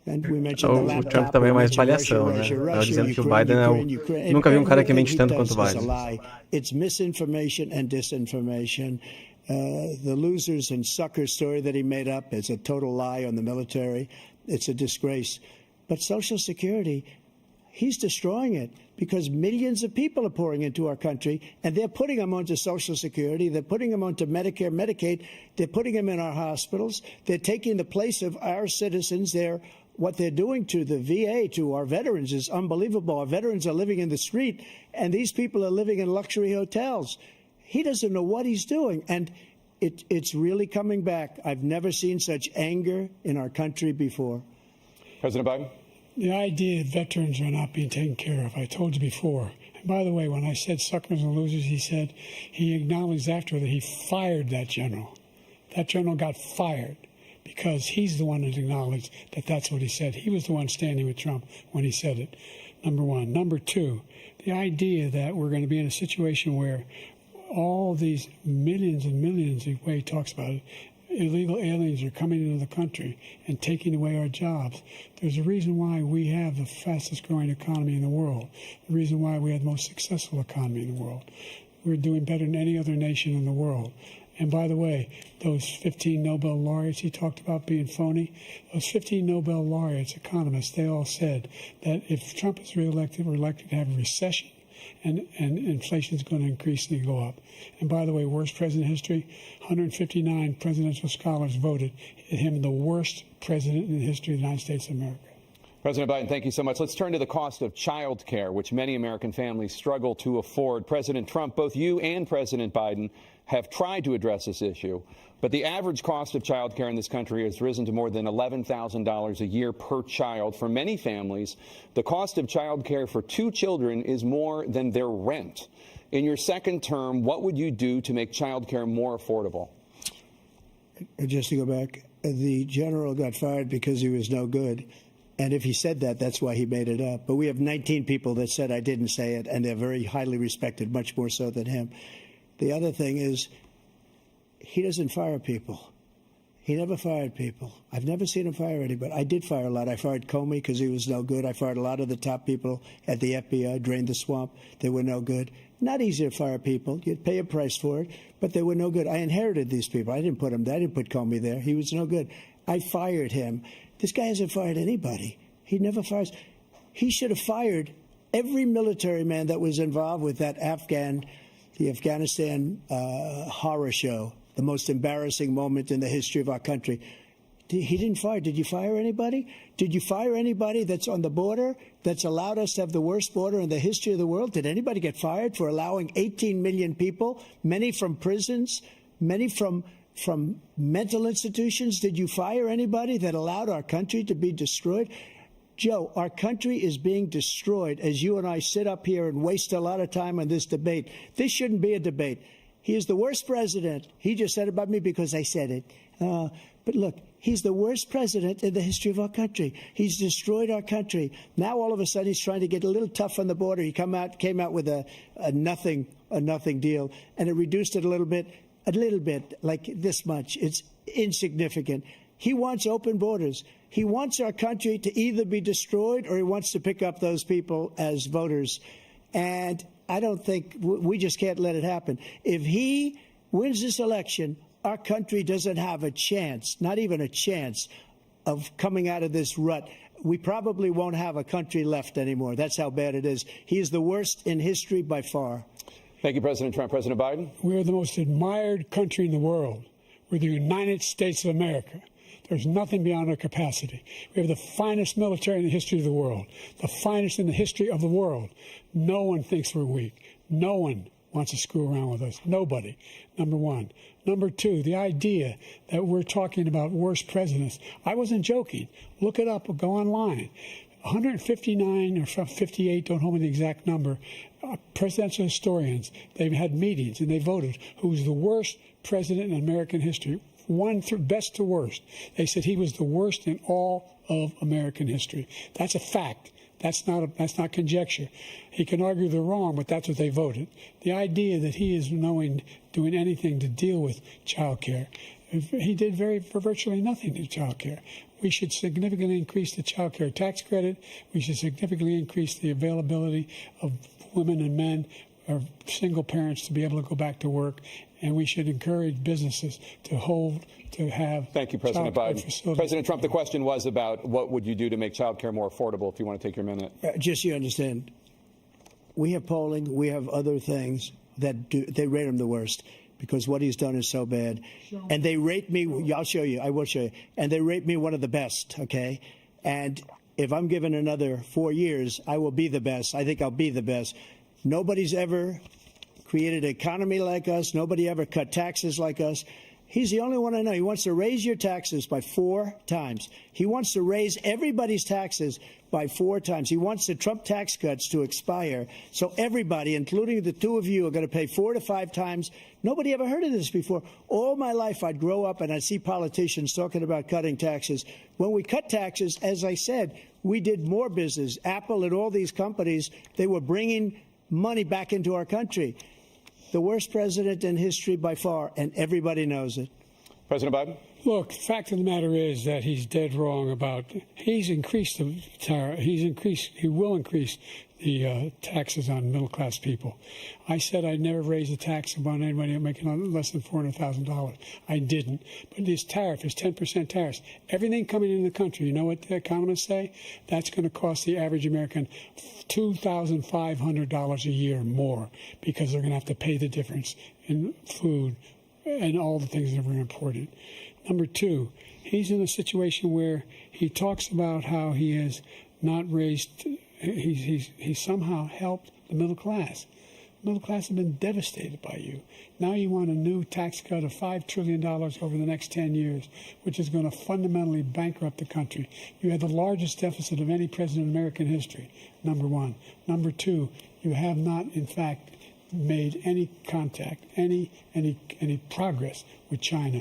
And we mentioned the laptop. O Trump também é uma espalhação, né? Estava dizendo que o Biden nunca vi um cara que mente tanto quanto o Biden. It's misinformation and disinformation. The losers and suckers story that he made up is a total lie on the military. It's a disgrace. But Social Security, he's destroying it because millions of people are pouring into our country, and they're putting them onto Social Security. They're putting them onto Medicare, Medicaid. They're putting them in our hospitals. They're taking the place of our citizens. What they're doing to the VA, to our veterans, is unbelievable. Our veterans are living in the street, and these people are living in luxury hotels. He doesn't know what he's doing, and it's really coming back. I've never seen such anger in our country before. President Biden. The idea that veterans are not being taken care of, I told you before. And by the way, when I said suckers and losers, he acknowledged after that he fired that general. That general got fired because he's the one that acknowledged that that's what he said. He was the one standing with Trump when he said it, number one. Number two, the idea that we're going to be in a situation where all these millions and millions, the way he talks about it, illegal aliens are coming into the country and taking away our jobs. There's a reason why we have the fastest growing economy in the world, the reason why we have the most successful economy in the world. We're doing better than any other nation in the world. And by the way, those 15 Nobel laureates he talked about being phony, those 15 Nobel laureates, economists, they all said that if Trump is reelected, we're likely to have a recession and inflation is going to increasingly go up. And by the way, worst president in history, 159 presidential scholars voted him the worst president in the history of the United States of America. President Biden, thank you so much. Let's turn to the cost of child care, which many American families struggle to afford. President Trump, both you and President Biden have tried to address this issue, but the average cost of child care in this country has risen to more than $11,000 a year per child. For many families, the cost of child care for 2 children is more than their rent. In your second term, what would you do to make child care more affordable? Just to go back, the general got fired because he was no good. And if he said that, that's why he made it up. But we have 19 people that said I didn't say it, and they're very highly respected, much more so than him. The other thing is, he doesn't fire people. He never fired people. I've never seen him fire anybody. I did fire a lot. I fired Comey because he was no good. I fired a lot of the top people at the FBI, drained the swamp. They were no good. Not easy to fire people. You'd pay a price for it, but they were no good. I inherited these people. I didn't put them there. I didn't put Comey there. He was no good. I fired him. This guy hasn't fired anybody. He never fires. He should have fired every military man that was involved with that the Afghanistan horror show, the most embarrassing moment in the history of our country. He didn't fire. Did you fire anybody? Did you fire anybody that's on the border that's allowed us to have the worst border in the history of the world? Did anybody get fired for allowing 18 million people, many from prisons, many from mental institutions? Did you fire anybody that allowed our country to be destroyed? Joe, our country is being destroyed as you and I sit up here and waste a lot of time on this debate. This shouldn't be a debate. He is the worst president. He just said about me because I said it. But look, he's the worst president in the history of our country. He's destroyed our country. Now all of a sudden he's trying to get a little tough on the border. He came out with a nothing deal, and it reduced it a little bit, like this much. It's insignificant. He wants open borders. He wants our country to either be destroyed or he wants to pick up those people as voters. And I don't think we just can't let it happen. If he wins this election, our country doesn't have a chance, not even a chance, of coming out of this rut. We probably won't have a country left anymore. That's how bad it is. He is the worst in history by far. Thank you, President Trump. President Biden? We're the most admired country in the world. We're the United States of America. There's nothing beyond our capacity. We have the finest military in the history of the world, the finest in the history of the world. No one thinks we're weak. No one wants to screw around with us. Nobody, number one. Number two, the idea that we're talking about worst presidents. I wasn't joking. Look it up or go online. 159 or 58, don't hold me the exact number, presidential historians, they've had meetings and they voted who's the worst president in American history. Best to worst. They said he was the worst in all of American history. That's a fact. That's not conjecture. He can argue they're wrong, but that's what they voted. The idea that he is doing anything to deal with child care, he did virtually nothing to child care. We should significantly increase the child care tax credit. We should significantly increase the availability of women and men or single parents to be able to go back to work. And we should encourage businesses to have. Thank you, President Biden. President Trump, the question was about what would you do to make child care more affordable, if you want to take your minute. Just so you understand, we have polling, we have other things that they rate him the worst because what he's done is so bad. And they rate me, I'll show you, I will show you, and they rate me one of the best, okay? And if I'm given another 4 years, I will be the best. I think I'll be the best. Nobody's ever created an economy like us. Nobody ever cut taxes like us. He's the only one I know. He wants to raise your taxes by 4 times. He wants to raise everybody's taxes by 4 times. He wants the Trump tax cuts to expire. So everybody, including the two of you, are going to pay 4 to 5 times. Nobody ever heard of this before. All my life, I'd grow up and I'd see politicians talking about cutting taxes. When we cut taxes, as I said, we did more business. Apple and all these companies, they were bringing money back into our country. The worst president in history by far, and everybody knows it. President Biden? Look, the fact of the matter is that he's dead wrong about, he will increase the taxes on middle-class people. I said I'd never raise a tax on anybody making less than $400,000. I didn't. But this tariff is 10% tariffs. Everything coming into the country, you know what the economists say? That's going to cost the average American $2,500 a year more because they're going to have to pay the difference in food and all the things that are important. Number two, he's in a situation where he talks about how he has not raised, he's somehow helped the middle class. The middle class have been devastated by you. Now you want a new tax cut of $5 trillion over the next 10 years, which is going to fundamentally bankrupt the country. You had the largest deficit of any president in American history, number one. Number two, you have not, in fact, made any contact, any progress with China.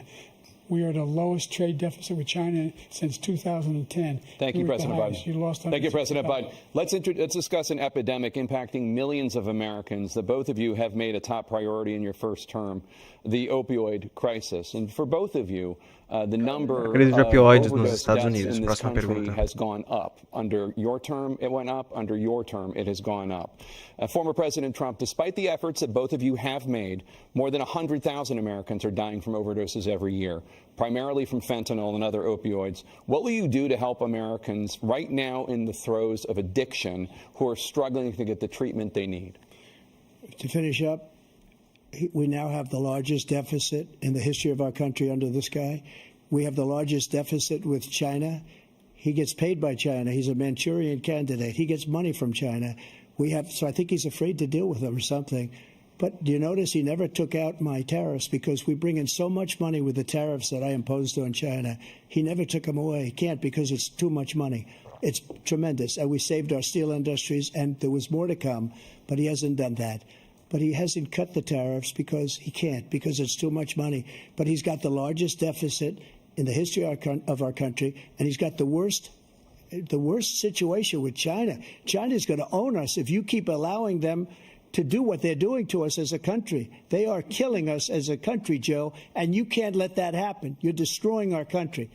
We are the lowest trade deficit with China since 2010. Thank you, President Biden. Thank you, President Biden. Let's discuss an epidemic impacting millions of Americans that both of you have made a top priority in your first term, the opioid crisis. And for both of you, the number of overdose deaths in this country has gone up. Under your term, it went up. Under your term, it has gone up. Former President Trump, despite the efforts that both of you have made, more than 100,000 Americans are dying from overdoses every year, primarily from fentanyl and other opioids. What will you do to help Americans right now in the throes of addiction who are struggling to get the treatment they need? To finish up, we now have the largest deficit in the history of our country under this guy. We have the largest deficit with China. He gets paid by China. He's a Manchurian candidate. He gets money from China. So I think he's afraid to deal with them or something. But do you notice he never took out my tariffs because we bring in so much money with the tariffs that I imposed on China. He never took them away. He can't because it's too much money. It's tremendous. And we saved our steel industries, and there was more to come, but he hasn't done that. But he hasn't cut the tariffs because he can't, because it's too much money. But he's got the largest deficit in the history of our country, and he's got the worst situation with China. China's going to own us if you keep allowing them to do what they're doing to us as a country. They are killing us as a country, Joe, and you can't let that happen. You're destroying our country.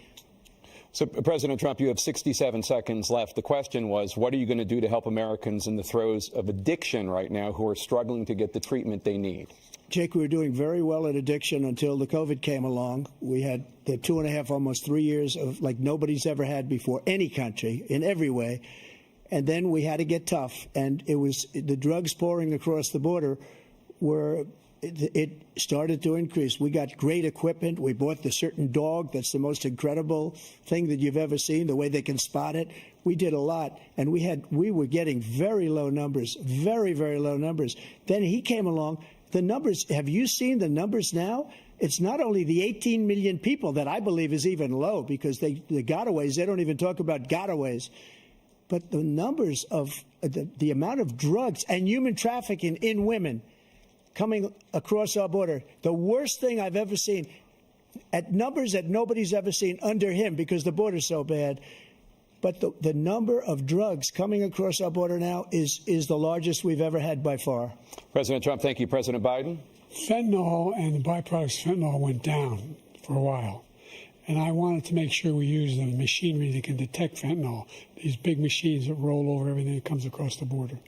So, President Trump, you have 67 seconds left. The question was, what are you going to do to help Americans in the throes of addiction right now who are struggling to get the treatment they need? Jake, we were doing very well at addiction until the COVID came along. We had the 2.5, almost 3 years of like nobody's ever had before, any country, in every way. And then we had to get tough. And it was the drugs pouring across the border it started to increase. We got great equipment. We bought the certain dog that's the most incredible thing that you've ever seen, the way they can spot it. We did a lot, and we were getting very low numbers, very, very low numbers. Then he came along. The numbers, have you seen the numbers now? It's not only the 18 million people that I believe is even low because the gotaways, they don't even talk about gotaways. But the numbers of the amount of drugs and human trafficking in women coming across our border, the worst thing I've ever seen, at numbers that nobody's ever seen under him because the border's so bad. But the number of drugs coming across our border now is the largest we've ever had by far. President Trump, thank you. President Biden? Fentanyl and the byproducts of fentanyl went down for a while. And I wanted to make sure we use the machinery that can detect fentanyl, these big machines that roll over everything that comes across the border.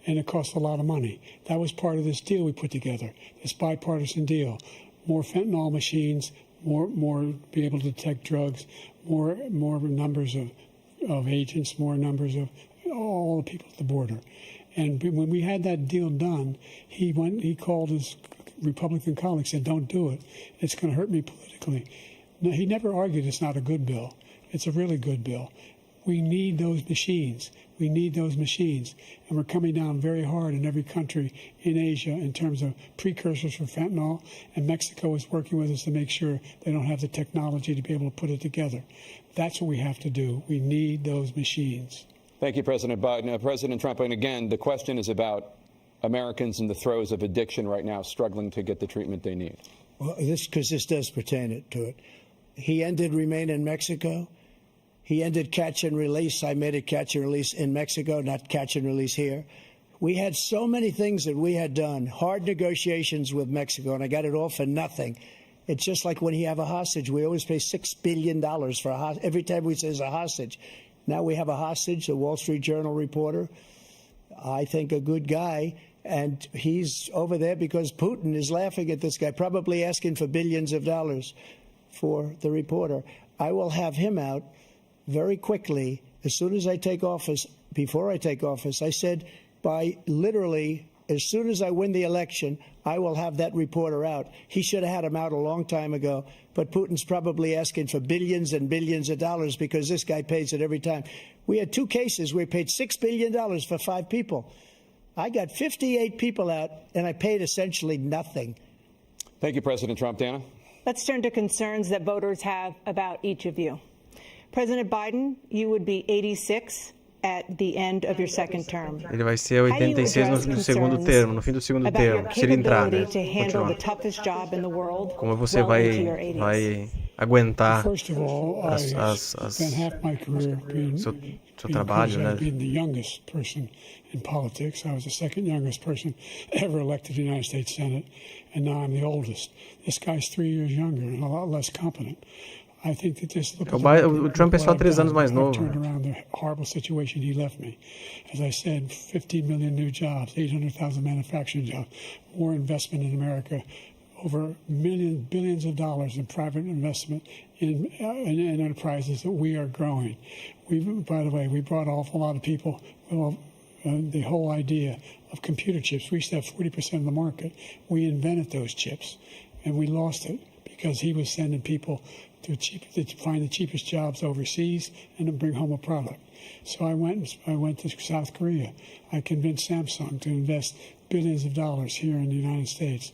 And it costs a lot of money. That was part of this deal we put together, this bipartisan deal. More fentanyl machines, more be able to detect drugs, more numbers of agents, more numbers of all the people at the border. And when we had that deal done, he called his Republican colleagues and said, don't do it. It's going to hurt me politically. No, he never argued it's not a good bill. It's a really good bill. We need those machines. We need those machines. And we're coming down very hard in every country in Asia in terms of precursors for fentanyl. And Mexico is working with us to make sure they don't have the technology to be able to put it together. That's what we have to do. We need those machines. Thank you, President Biden. President Trump, and again, the question is about Americans in the throes of addiction right now struggling to get the treatment they need. Well, this does pertain to it. He ended Remain in Mexico. He ended catch and release. I made it catch and release in Mexico, not catch and release here. We had so many things that we had done, hard negotiations with Mexico, and I got it all for nothing. It's just like when you have a hostage. We always pay $6 billion for a hostage. Every time we say it's a hostage. Now we have a hostage, a Wall Street Journal reporter, I think a good guy, and he's over there because Putin is laughing at this guy, probably asking for billions of dollars for the reporter. I will have him out very quickly as soon as I take office. Before I take office, I said by literally as soon as I win the election, I will have that reporter out. He should have had him out a long time ago, but Putin's probably asking for billions and billions of dollars because this guy pays it every time. We had 2 cases where we paid $6 billion for 5 people. I got 58 people out, and I paid essentially nothing. Thank you, President Trump. Dana? Let's turn to concerns that voters have about each of you. President Biden, you would be 86 at the end of your second term. Ele vai ser 86 no segundo termo, no fim do segundo termo, se ele entrar, né? Como você vai aguentar seu trabalho, né? Being the youngest person in politics, I was the second youngest person ever elected to the United States Senate, and now I'm the oldest. This guy's 3 years younger and a lot less competent. I think that this o Trump é só 3 anos mais novo. Turned around the horrible situation he left me. As I said, 15 million new jobs, 800,000 manufacturing jobs, more investment in America, over billions of dollars in private investment in enterprises that we are growing. By the way, we brought an awful lot of people. Well, the whole idea of computer chips. We used to have 40% of the market. We invented those chips, and we lost it because he was sending people to find the cheapest jobs overseas and to bring home a product. So I went to South Korea. I convinced Samsung to invest billions of dollars here in the United States.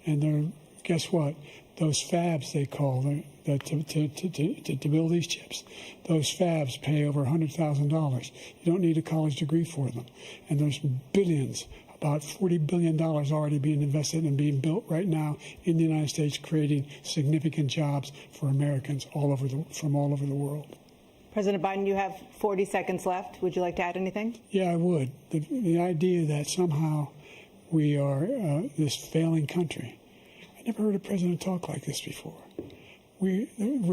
And guess what? Those fabs, they call to build these chips, those fabs pay over $100,000. You don't need a college degree for them. And there's billions, about $40 billion already being invested and being built right now in the United States, creating significant jobs for Americans from all over the world. President Biden, you have 40 seconds left. Would you like to add anything? Yeah, I would. The idea that somehow we are this failing country. I never heard a president talk like this before. We're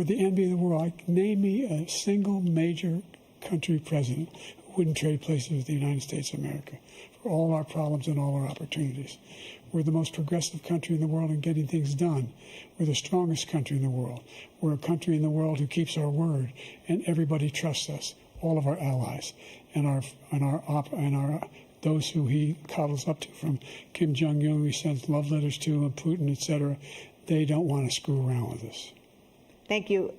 the envy of the world. Name me a single major country president who wouldn't trade places with the United States of America for all our problems and all our opportunities. We're the most progressive country in the world in getting things done. We're the strongest country in the world. We're a country in the world who keeps our word, and everybody trusts us. All of our allies and those who he coddles up to, from Kim Jong-un, who he sends love letters to, and Putin, etc. They don't want to screw around with us. Thank you.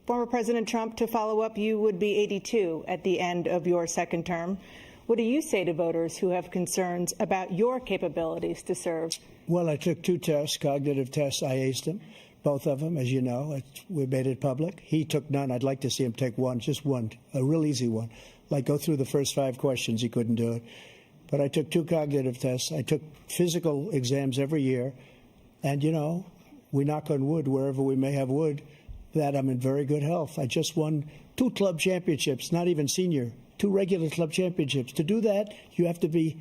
Former President Trump, to follow up, you would be 82 at the end of your second term. What do you say to voters who have concerns about your capabilities to serve? Well, I took 2 tests, cognitive tests. I aced them, both of them, as you know. We made it public. He took none. I'd like to see him take one, just one, a real easy one. Like go through the first 5 questions. He couldn't do it. But I took 2 cognitive tests. I took physical exams every year. And, you know, we knock on wood wherever we may have wood, that I'm in very good health. I just won 2 club championships, not even senior, 2 regular club championships. To do that, you have to be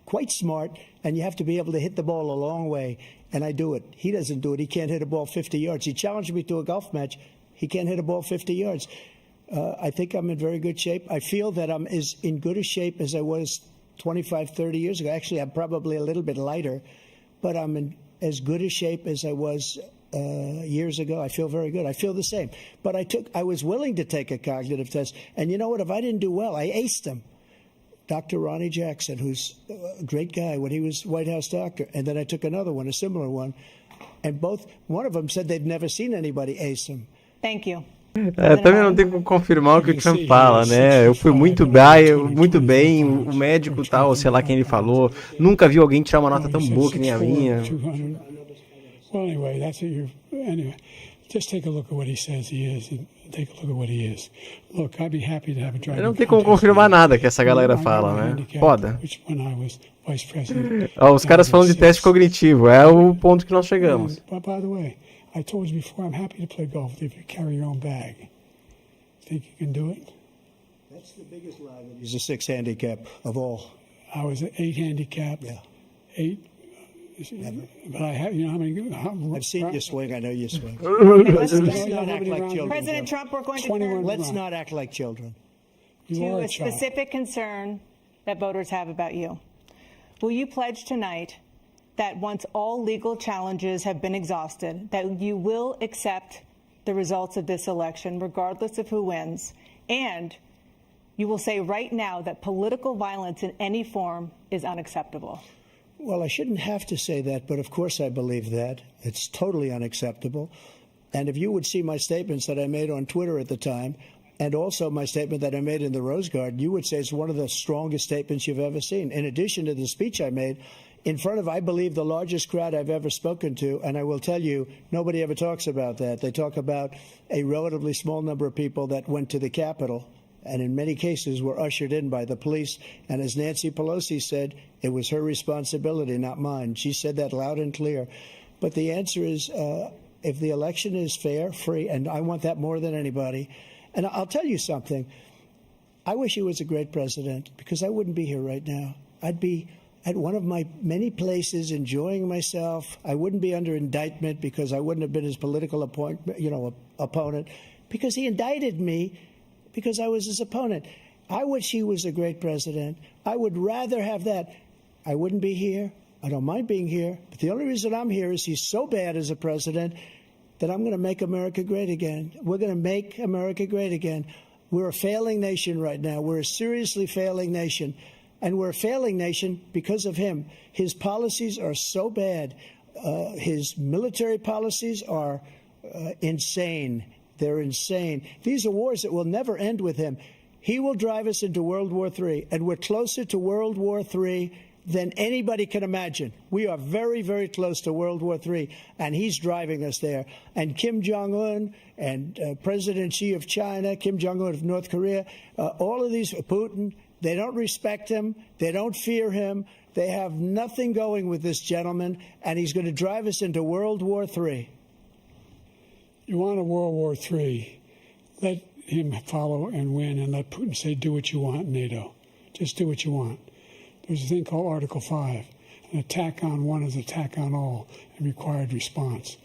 quite smart, and you have to be able to hit the ball a long way. And I do it. He doesn't do it. He can't hit a ball 50 yards. He challenged me to a golf match. He can't hit a ball 50 yards. I think I'm in very good shape. I feel that I'm as in good a shape as I was 25, 30 years ago. Actually, I'm probably a little bit lighter, but I'm in as good a shape as I was years ago. I feel very good. I feel the same. But I was willing to take a cognitive test. And you know what? If I didn't do well, I aced him. Dr. Ronnie Jackson, who's a great guy when he was White House doctor. And then I took another one, a similar one. And one of them said they'd never seen anybody ace him. Thank you. Também não tem como confirmar o que o Trump fala, né? Eu fui muito bem, o médico tal, sei lá quem ele falou. Nunca vi alguém tirar uma nota tão boa que nem a minha. Well, anyway, just take a look at what he says he is, and take a look at what he is. Look, I'd be happy to have a driving. Não tem como confirmar nada que essa galera fala, né? Foda. Ó, os caras falando de teste cognitivo, é o ponto que nós chegamos. But by the way, I told you before, I'm happy to play golf if you carry your own bag. Think you can do it? That's the biggest lie. He's a 6 handicap of all. I was an 8 handicap. Yeah. 8. But I have, you know how many? I've seen you swing. I know you swing. Let's not act like children. President Trump, we're going to turn Let's not act like children. to a specific concern that voters have about you. Will you pledge tonight that once all legal challenges have been exhausted, that you will accept the results of this election, regardless of who wins, and you will say right now that political violence in any form is unacceptable? Well, I shouldn't have to say that, but of course I believe that. It's totally unacceptable. And if you would see my statements that I made on Twitter at the time, and also my statement that I made in the Rose Garden, you would say it's one of the strongest statements you've ever seen. In addition to the speech I made in front of, I believe, the largest crowd I've ever spoken to, and I will tell you, nobody ever talks about that. They talk about a relatively small number of people that went to the Capitol, and in many cases were ushered in by the police. And as Nancy Pelosi said, it was her responsibility, not mine. She said that loud and clear. But the answer is, if the election is fair, free, and I want that more than anybody. And I'll tell you something. I wish he was a great president, because I wouldn't be here right now. I'd be at one of my many places enjoying myself. I wouldn't be under indictment because I wouldn't have been his political opponent, because he indicted me because I was his opponent. I wish he was a great president. I would rather have that. I wouldn't be here. I don't mind being here. But the only reason I'm here is he's so bad as a president that I'm going to make America great again. We're going to make America great again. We're a failing nation right now. We're a seriously failing nation. And we're a failing nation because of him. His policies are so bad. His military policies are insane. They're insane. These are wars that will never end with him. He will drive us into World War III, and we're closer to World War III than anybody can imagine. We are very, very close to World War III, and he's driving us there. And Kim Jong-un and President Xi of China, Kim Jong-un of North Korea, all of these, Putin, they don't respect him. They don't fear him. They have nothing going with this gentleman, and he's going to drive us into World War III. You want a World War III, let him follow and win, and let Putin say, do what you want, NATO. Just do what you want. There's a thing called Article 5. An attack on one is an attack on all, and required response.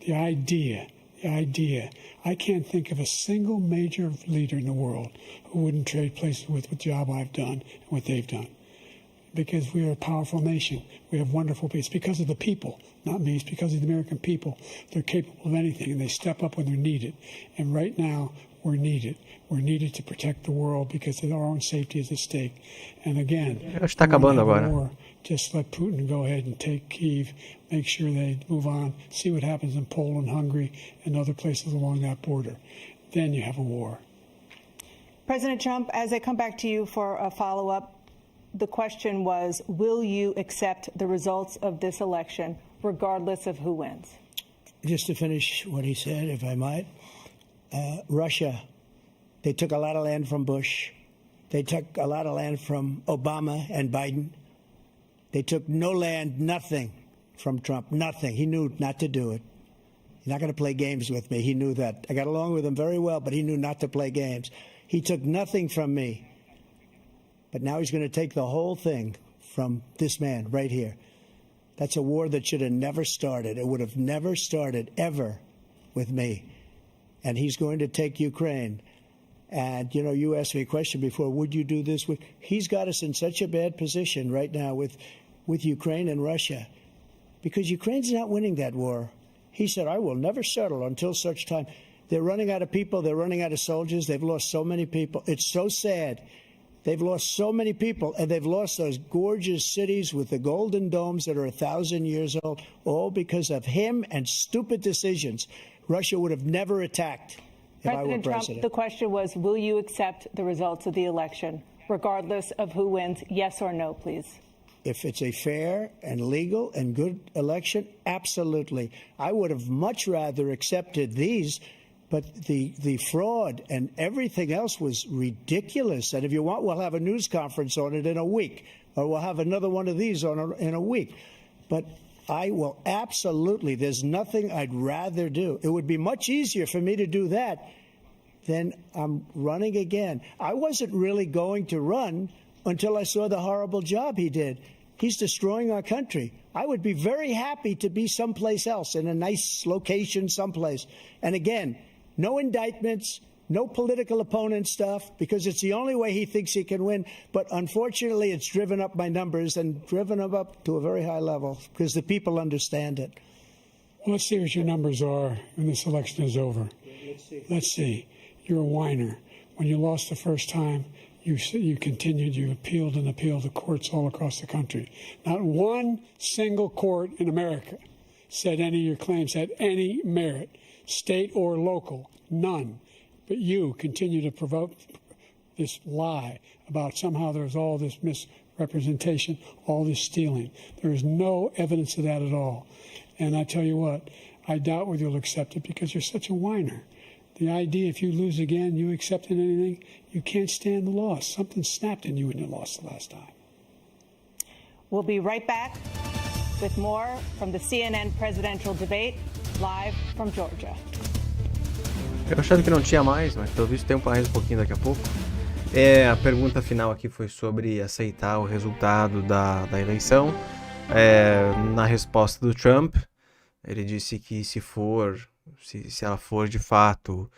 The idea, I can't think of a single major leader in the world who wouldn't trade places with the job I've done and what they've done. Because we are a powerful nation. We have wonderful people. It's because of the people, not me. It's because of the American people. They're capable of anything, and they step up when they're needed. And right now, we're needed. We're needed to protect the world because our own safety is at stake. And again, acho que tá acabando agora. War, just let Putin go ahead and take Kyiv, make sure they move on, see what happens in Poland, Hungary, and other places along that border. Then you have a war. President Trump, as I come back to you for a follow-up, the question was, will you accept the results of this election, regardless of who wins? Just to finish what he said, if I might, Russia, they took a lot of land from Bush. They took a lot of land from Obama and Biden. They took no land, nothing from Trump, nothing. He knew not to do it. He's not going to play games with me. He knew that. I got along with him very well, but he knew not to play games. He took nothing from me. But now he's going to take the whole thing from this man right here. That's a war that should have never started. It would have never started ever with me. And he's going to take Ukraine. And, you know, you asked me a question before, would you do this? He's got us in such a bad position right now with Ukraine and Russia because Ukraine's not winning that war. He said, I will never settle until such time. They're running out of people. They're running out of soldiers. They've lost so many people. It's so sad. They've lost so many people, and they've lost those gorgeous cities with the golden domes that are 1,000 years old, all because of him and stupid decisions. Russia would have never attacked if I were President Trump, president. the question was, will you accept the results of the election, regardless of who wins? Yes or no, please. If it's a fair and legal and good election, absolutely. I would have much rather accepted these, but the fraud and everything else was ridiculous. And if you want, we'll have a news conference on it in a week, or we'll have another one of these in a week. But I will absolutely, there's nothing I'd rather do. It would be much easier for me to do that than I'm running again. I wasn't really going to run until I saw the horrible job he did. He's destroying our country. I would be very happy to be someplace else, in a nice location someplace. And again, no indictments, no political opponent stuff, because it's the only way he thinks he can win. But unfortunately, it's driven up my numbers and driven them up to a very high level because the people understand it. Well, let's see what your numbers are when this election is over. Let's see. You're a whiner. When you lost the first time, you continued, you appealed and appealed to courts all across the country. Not one single court in America said any of your claims had any merit, state or local, none. But you continue to provoke this lie about somehow there's all this misrepresentation, all this stealing. There is no evidence of that at all. And I tell you what, I doubt whether you'll accept it because you're such a whiner. The idea, if you lose again, you accepting anything, you can't stand the loss. Something snapped in you when you lost the last time. We'll be right back with more from the CNN presidential debate, live from Georgia. Eu achava que não tinha mais, mas pelo visto tem mais um pouquinho daqui a pouco. A pergunta final aqui foi sobre aceitar o resultado da eleição. Na resposta do Trump, ele disse que se ela for de fato,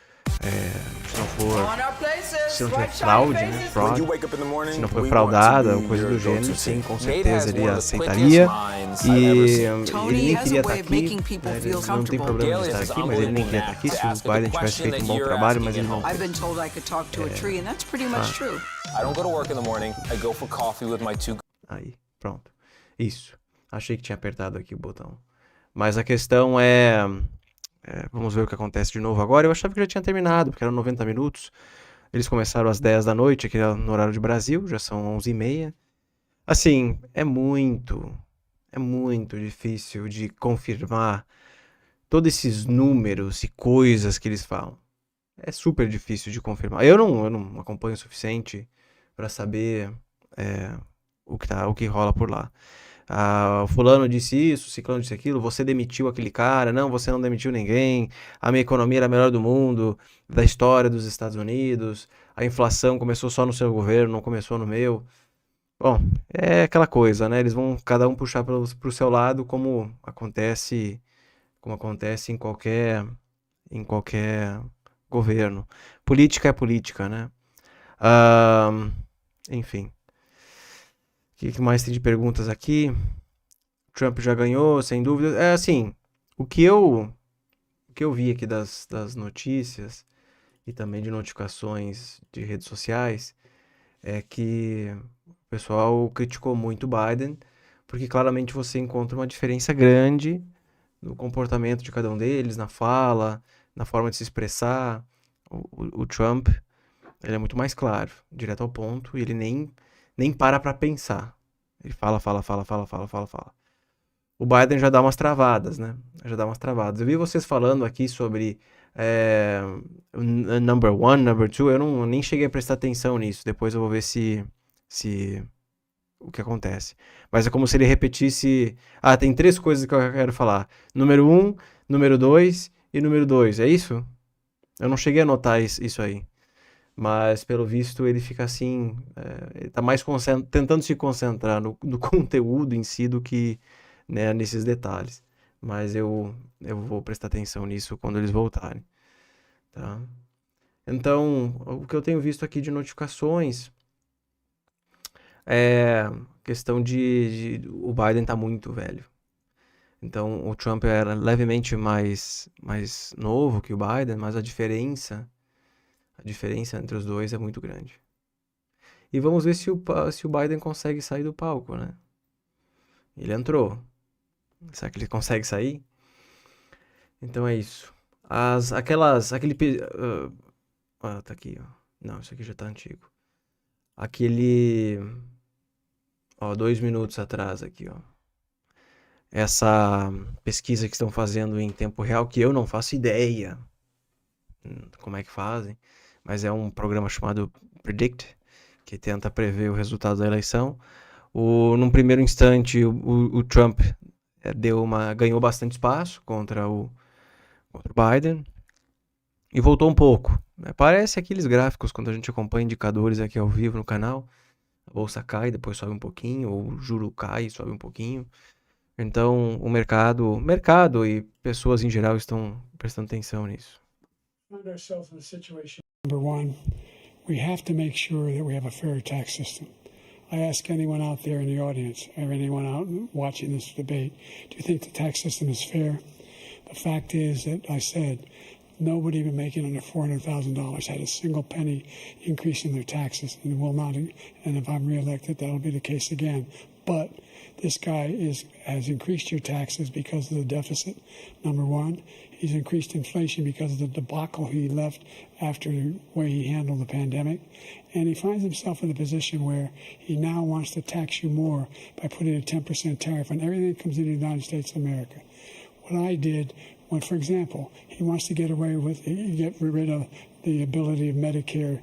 se não tiver fraude, né, fraud, se não for fraudada ou coisa do gênero, sim, com certeza ele aceitaria. E ele nem queria estar aqui, né, ele não tem problema de estar aqui, mas ele nem queria estar aqui se o Biden tivesse feito um bom trabalho, mas ele não fez. Aí, pronto. Isso. Achei que tinha apertado aqui o botão. Mas a questão é... Vamos ver o que acontece de novo agora. Eu achava que já tinha terminado, porque eram 90 minutos. Eles começaram às 10 da noite, aqui no horário de Brasil, já são 11h30. Assim, é muito difícil de confirmar todos esses números e coisas que eles falam. É super difícil de confirmar. Eu não acompanho o suficiente para saber o que rola por lá. O fulano disse isso, o ciclano disse aquilo, você demitiu aquele cara, não, você não demitiu ninguém, a minha economia era a melhor do mundo, da história dos Estados Unidos, a inflação começou só no seu governo, não começou no meu. Bom, é aquela coisa, né? Eles vão cada um puxar pro seu lado, como acontece em qualquer governo. Política é política, né? Enfim. O que mais tem de perguntas aqui? Trump já ganhou, sem dúvida. É assim, o que eu vi aqui das notícias e também de notificações de redes sociais é que o pessoal criticou muito o Biden, porque claramente você encontra uma diferença grande no comportamento de cada um deles, na fala, na forma de se expressar. O Trump, ele é muito mais claro, direto ao ponto, e ele nem para pensar. Ele fala. O Biden já dá umas travadas, né? Eu vi vocês falando aqui sobre number one, number two, eu nem cheguei a prestar atenção nisso. Depois eu vou ver se o que acontece. Mas é como se ele repetisse... tem 3 coisas que eu quero falar. Número 1, número 2 e número 2. É isso? Eu não cheguei a notar isso aí. Mas, pelo visto, ele fica assim... ele tá mais tentando se concentrar no conteúdo em si do que, né, nesses detalhes. Mas eu vou prestar atenção nisso quando eles voltarem. Tá? Então, o que eu tenho visto aqui de notificações... questão o Biden tá muito velho. Então, o Trump era levemente mais novo que o Biden, mas a diferença entre os dois é muito grande. E vamos ver se o Biden consegue sair do palco, né? Ele entrou. Será que ele consegue sair? Então é isso. Tá aqui, ó. Não, isso aqui já tá antigo. 2 minutos atrás aqui, ó. Essa pesquisa que estão fazendo em tempo real, que eu não faço ideia como é que fazem, mas é um programa chamado Predict, que tenta prever o resultado da eleição. Num primeiro instante, o Trump ganhou bastante espaço contra o Biden e voltou um pouco. Parece aqueles gráficos quando a gente acompanha indicadores aqui ao vivo no canal. A bolsa cai, depois sobe um pouquinho, ou o juro cai e sobe um pouquinho. Então, o mercado e pessoas em geral estão prestando atenção nisso. Find ourselves in a situation. Number one, we have to make sure that we have a fair tax system. I ask anyone out there in the audience, or anyone out watching this debate, do you think the tax system is fair? The fact is that I said nobody even making under $400,000 had a single penny increase in their taxes, and will not. And if I'm reelected, that'll be the case again. But this guy has increased your taxes because of the deficit, number one. He's increased inflation because of the debacle he left after the way he handled the pandemic. And he finds himself in a position where he now wants to tax you more by putting a 10% tariff on everything that comes into the United States of America. What I did, for example, he wants to get rid of the ability of Medicare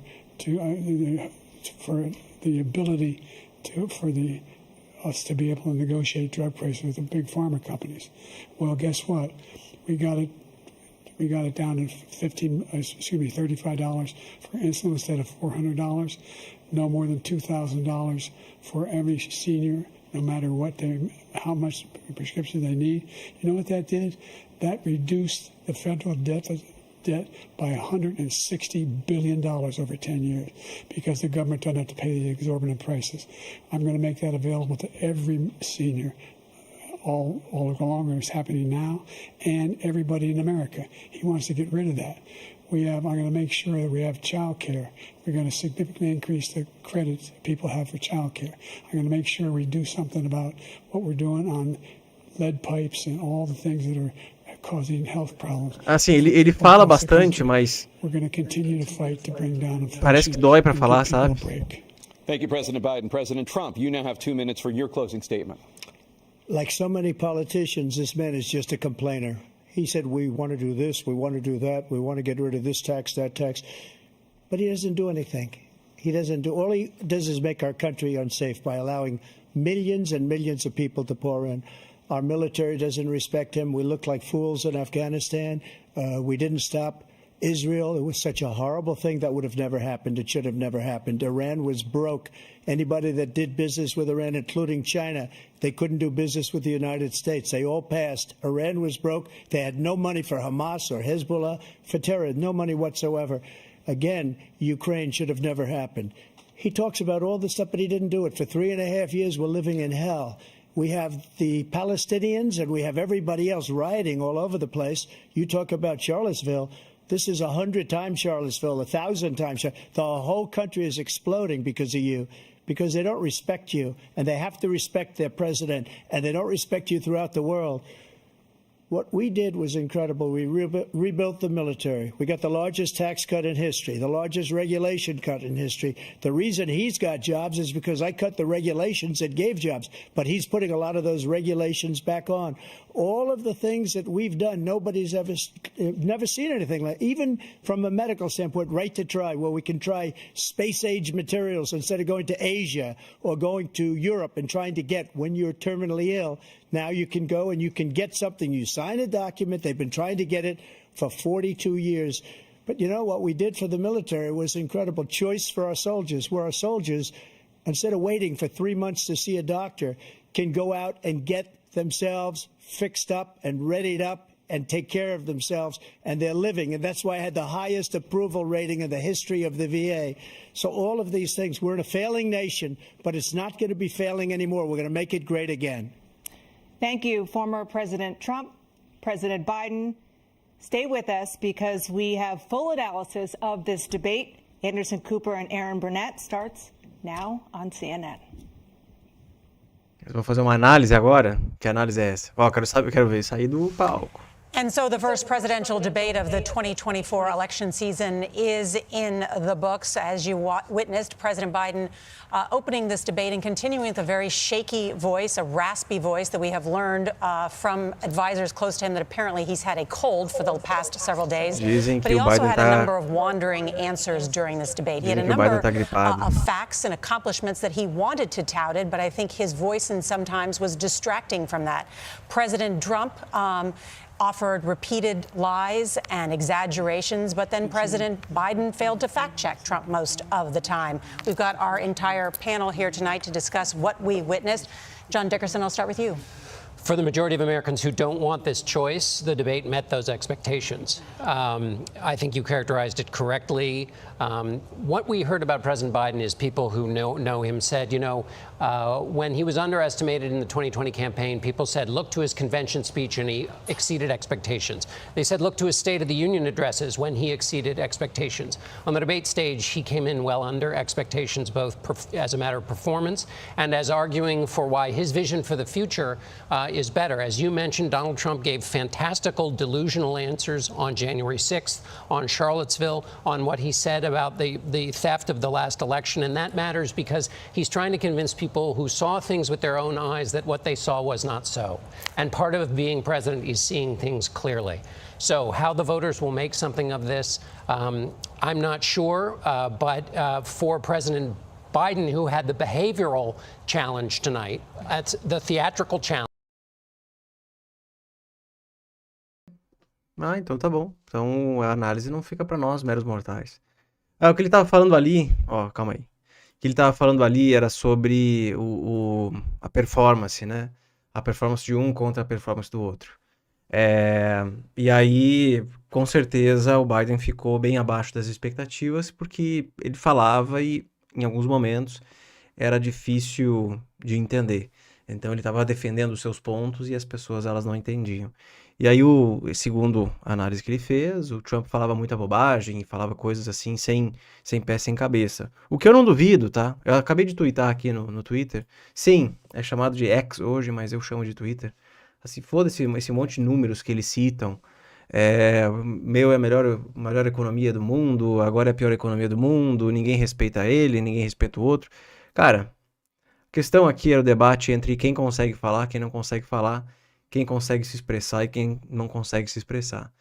us to be able to negotiate drug prices with the big pharma companies. Well, guess what? We got it down to $35 for insulin instead of $400. No more than $2,000 for every senior, no matter how much prescription they need. You know what that did? That reduced the federal debt by $160 billion over 10 years because the government doesn't have to pay the exorbitant prices. I'm going to make that available to every senior all along. It's happening now, and everybody in America. He wants to get rid of that. I'm going to make sure that we have child care. We're going to significantly increase the credits people have for child care. I'm going to make sure we do something about what we're doing on lead pipes and all the things that are causing health problems. Assim, ele fala bastante, mas We're going to continue to fight to bring down inflation. parece que dói para and falar, give people sabe? a break. Thank you, President Biden. President Trump, you now have 2 minutes for your closing statement. Like so many politicians, this man is just a complainer. He said, we want to do this, we want to do that, we want to get rid of this tax, that tax. But he doesn't do anything. All he does is make our country unsafe by allowing millions and millions of people to pour in. Our military doesn't respect him. We look like fools in Afghanistan. We didn't stop Israel. It was such a horrible thing that would have never happened. It should have never happened. Iran was broke. Anybody that did business with Iran, including China, they couldn't do business with the United States. They all passed. Iran was broke. They had no money for Hamas or Hezbollah, for terror, no money whatsoever. Again, Ukraine should have never happened. He talks about all this stuff, but he didn't do it. For 3.5 years, we're living in hell. We have the Palestinians and we have everybody else rioting all over the place. You talk about Charlottesville. This is 100 times Charlottesville, 1,000 times. The whole country is exploding because of you, because they don't respect you, and they have to respect their president, and they don't respect you throughout the world. What we did was incredible. We rebuilt the military. We got the largest tax cut in history, the largest regulation cut in history. The reason he's got jobs is because I cut the regulations that gave jobs, but he's putting a lot of those regulations back on. All of the things that we've done, nobody's never seen anything like. Even from a medical standpoint, right to try, where we can try space-age materials instead of going to Asia or going to Europe and trying to get when you're terminally ill. Now you can go and you can get something. You sign a document. They've been trying to get it for 42 years. But you know what we did for the military was incredible. Choice for our soldiers, where our soldiers, instead of waiting for 3 months to see a doctor, can go out and get themselves fixed up and readied up and take care of themselves, and they're living. And that's why I had the highest approval rating in the history of the VA. So all of these things, we're in a failing nation, but it's not going to be failing anymore. We're going to make it great again. Thank you, former President Trump, President Biden. Stay with us because we have full analysis of this debate. Anderson Cooper and Aaron Burnett starts now on CNN. Eles vão fazer uma análise agora? Que análise é essa? Ó, quero ver sair do palco. And so the first presidential debate of the 2024 election season is in the books. As you witnessed, President Biden opening this debate and continuing with a very shaky voice, a raspy voice that we have learned from advisors close to him that apparently he's had a cold for the past several days. But he also had a number of wandering answers during this debate. He had a number of facts and accomplishments that he wanted to touted, but I think his voice and sometimes was distracting from that. President Trump offered repeated lies and exaggerations, but then President Biden failed to fact-check Trump most of the time. We've got our entire panel here tonight to discuss what we witnessed. John Dickerson, I'll start with you. For the majority of Americans who don't want this choice, the debate met those expectations. I think you characterized it correctly. What we heard about President Biden is people who know him said, when he was underestimated in the 2020 campaign, people said, look to his convention speech and he exceeded expectations. They said, look to his State of the Union addresses when he exceeded expectations. On the debate stage, he came in well under expectations, both as a matter of performance and as arguing for why his vision for the future is better. As you mentioned, Donald Trump gave fantastical, delusional answers on January 6th, on Charlottesville, on what he said about the theft of the last election. And that matters because he's trying to convince people who saw things with their own eyes that what they saw was not so. And part of being president is seeing things clearly. So how the voters will make something of this, I'm not sure. But for President Biden, who had the behavioral challenge tonight, that's the theatrical challenge. Ah, então tá bom. Então a análise não fica para nós, meros mortais. O que ele tava falando ali, calma aí. O que ele tava falando ali era sobre a performance, né? A performance de um contra a performance do outro. E aí, com certeza, o Biden ficou bem abaixo das expectativas, porque ele falava e, em alguns momentos, era difícil de entender. Então, ele estava defendendo os seus pontos e as pessoas elas não entendiam. E aí, segundo a análise que ele fez, o Trump falava muita bobagem, falava coisas assim, sem pé, sem cabeça. O que eu não duvido, tá? Eu acabei de twittar aqui no Twitter. Sim, é chamado de X hoje, mas eu chamo de Twitter. assim, foda-se esse monte de números que eles citam. Meu é a melhor economia do mundo, agora é a pior economia do mundo, ninguém respeita ele, ninguém respeita o outro. Cara, a questão aqui era o debate entre quem consegue falar, quem não consegue falar, quem consegue se expressar e quem não consegue se expressar.